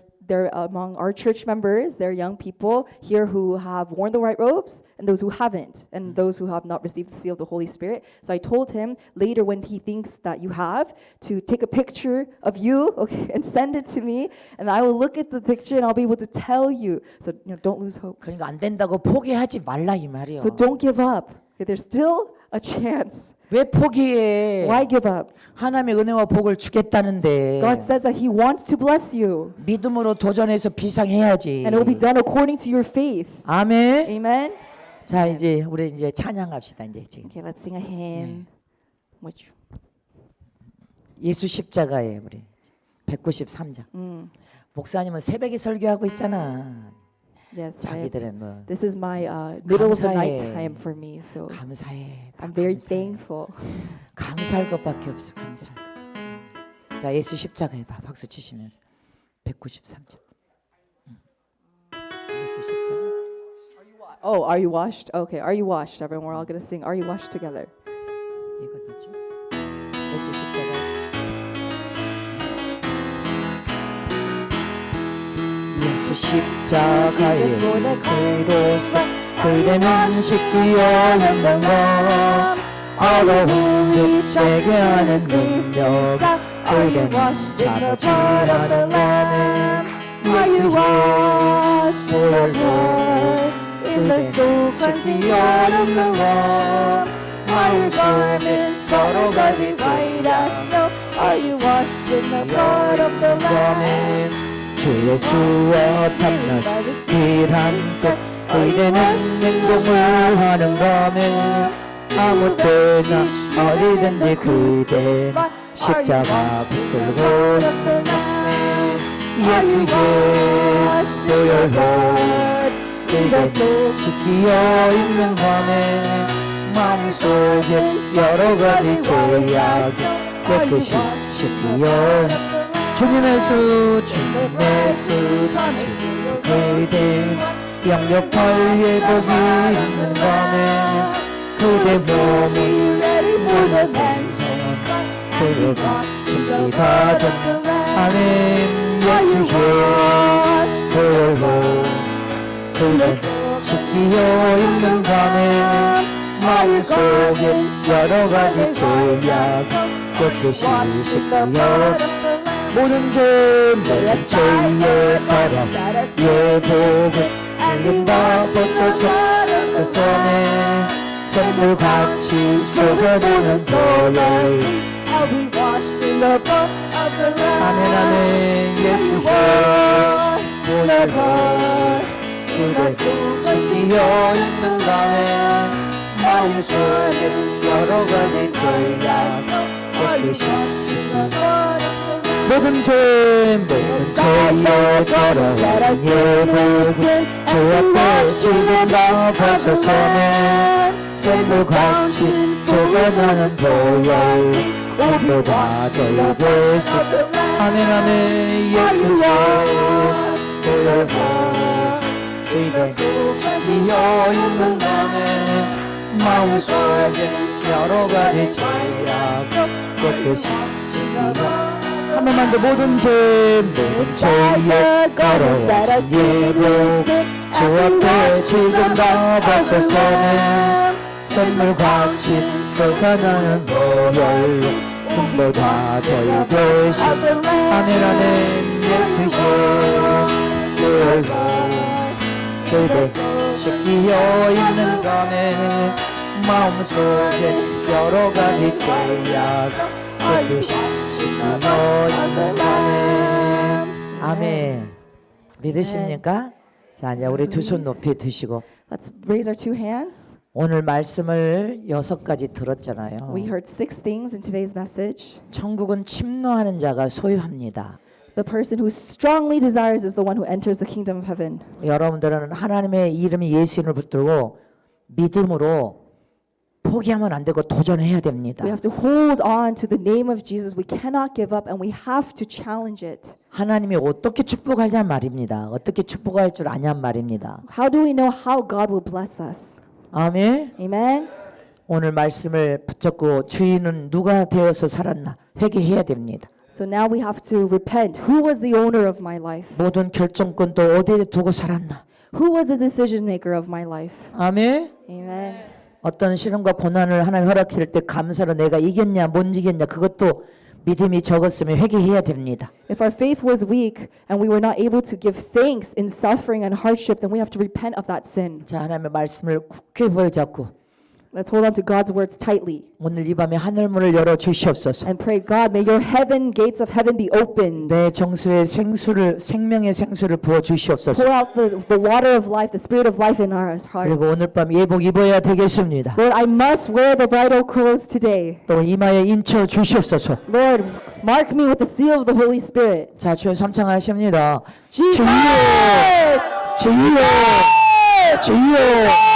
among our church members, there are young people here who have worn the white robes and those who haven't, and those who have not received the seal of the Holy Spirit. So I told him later when he thinks that you have to take a picture of you, okay, and send it to me, and I will look at the picture and I'll be able to tell you. So don't lose hope. 그러니까 안 된다고 포기하지 말라 이 말이요. So don't give up. Okay, there's still a chance. 왜 포기해? Why give up? 하나님의 은혜와 복을 주겠다는데 God says that He wants to bless you, 믿음으로 도전해서 비상해야지. and it will be done according to your faith. 아멘. Amen. 자 이제 우리 이제 찬양합시다 이제 지금 Okay, let's sing a hymn. Which? 예수 십자가에 우리 193장. 목사님은 새벽에 설교하고 있잖아. Yes. 자기들은 뭐 This is my middle of the 감사해. night time for me, so 감사해. 다 I'm very 감사해. thankful. 감사할 것밖에 없어. 감사할 것. 자 예수 십자가에 봐 박수 치시면서 193장. 예수 십자가. Oh, are you washed? Okay, are you washed? Everyone, we're all gonna sing. Are you washed together? 이거 봤지? 예수 십자가. 예수 십자가의 Jesus for the 그로서 그대는 씻기 어렵는 것 어려운 즉 내게 하는 능력 그대는 잡아지라는 것은 Are you washed in the blood? In the soul cleansing 어렵는 것 Are your garments spotless are they white as snow? Are you washed in the blood of the Lamb? 주 예수와 탐나서 일한 것 그대는 행동을 하는 거면 아무 때나 어디든지 그대 십자가 붙들고 예수의 보혈로 이제 씻기어 있는 밤에 마음속에 여러 가지 죄악이 깨끗이 씻기어 주님의 수 주님의 수 다시 그대 영접할 회복이 있는 밤에 그대 몸이 모여 생선 그대가 준비가 된 아멘 예수의 보혈로 그대 씻기어 있는 밤에 마음속에 여러 가지 죄악 깨끗이 씻기어 모든 죄에 걸어 예복을 흘린다 벗어서 그 손에 샘물같이 솟아오는 보혈 아멘 아멘 예수의 보혈로 그대 씻기어 있는 밤에 마음속에 여러 가지 죄악 깨끗이 씻기어 모든 죄에 걸어 예복은 주 앞에 지금 다 벗어서네 샘물같이 솟아나는 보혈 온도가 돌고 싶어 아멘 아멘 예수의 보혈로 이제 씻기어 있는 밤에 마음속에 여러 가지 죄악 깨끗이 씻기어 한 번만 더 모든 죄에 걸어와진 예복 주 앞에 지금 다 벗어서네 샘물같이 솟아나는 보혈로 눈보다 돌고 싶어 아멘 아멘 예수의 보혈로 그대 씻기어 있는 밤에 마음속에 여러 가지 죄악 깨끗이 씻기어 있는 밤에 아멘 믿으십니까? 자 이제 우리 두 손 높이 드시고 Let's raise our two hands. 오늘 말씀을 6가지 들었잖아요. We heard 6 things in today's message. 천국은 침노하는 자가 소유합니다. The person who strongly desires is the one who enters the kingdom of heaven. 여러분들은 하나님의 이름이 예수님을 붙들고 믿음으로 포기하면 안 되고 도전해야 됩니다. We have to hold on to the name of Jesus. We cannot give up and we have to challenge it. 하나님이 어떻게 축복하냐 말입니다. 어떻게 축복할 줄 아냐 말입니다. How do we know how God will bless us? 아멘. Amen. 오늘 말씀을 붙잡고 주인은 누가 되어서 살았나 회개해야 됩니다. So now we have to repent. Who was the owner of my life? 모든 결정권도 어디에 두고 살았나. Who was the decision maker of my life? 아멘. Amen. 어떤 시련과 고난을 하나님 허락할 때 감사로 내가 이겼냐 못 이겼냐 그것도 믿음이 적었으면 회개해야 됩니다. If our faith was weak and we were not able to give thanks in suffering and hardship, then we have to repent of that sin. 자 하나님의 말씀을 굳게 부여잡고 Let's hold on to God's words tightly 오늘 이 밤에 하늘문을 열어 주시옵소서. and pray, God, may your heaven gates of heaven be opened. 내 정수의 생수를 생명의 생수를 부어 주시옵소서. Pour out the water of life, the spirit of life in our 그리고 hearts. 오늘 밤 예복 입어야 되겠습니다. Lord, I must wear the bridal clothes today. 또 이마에 인쳐 주시옵소서. Lord, mark me with the seal of the Holy Spirit. 자, 주여 삼창하십니다. Jesus! 주여! 주여! 주여!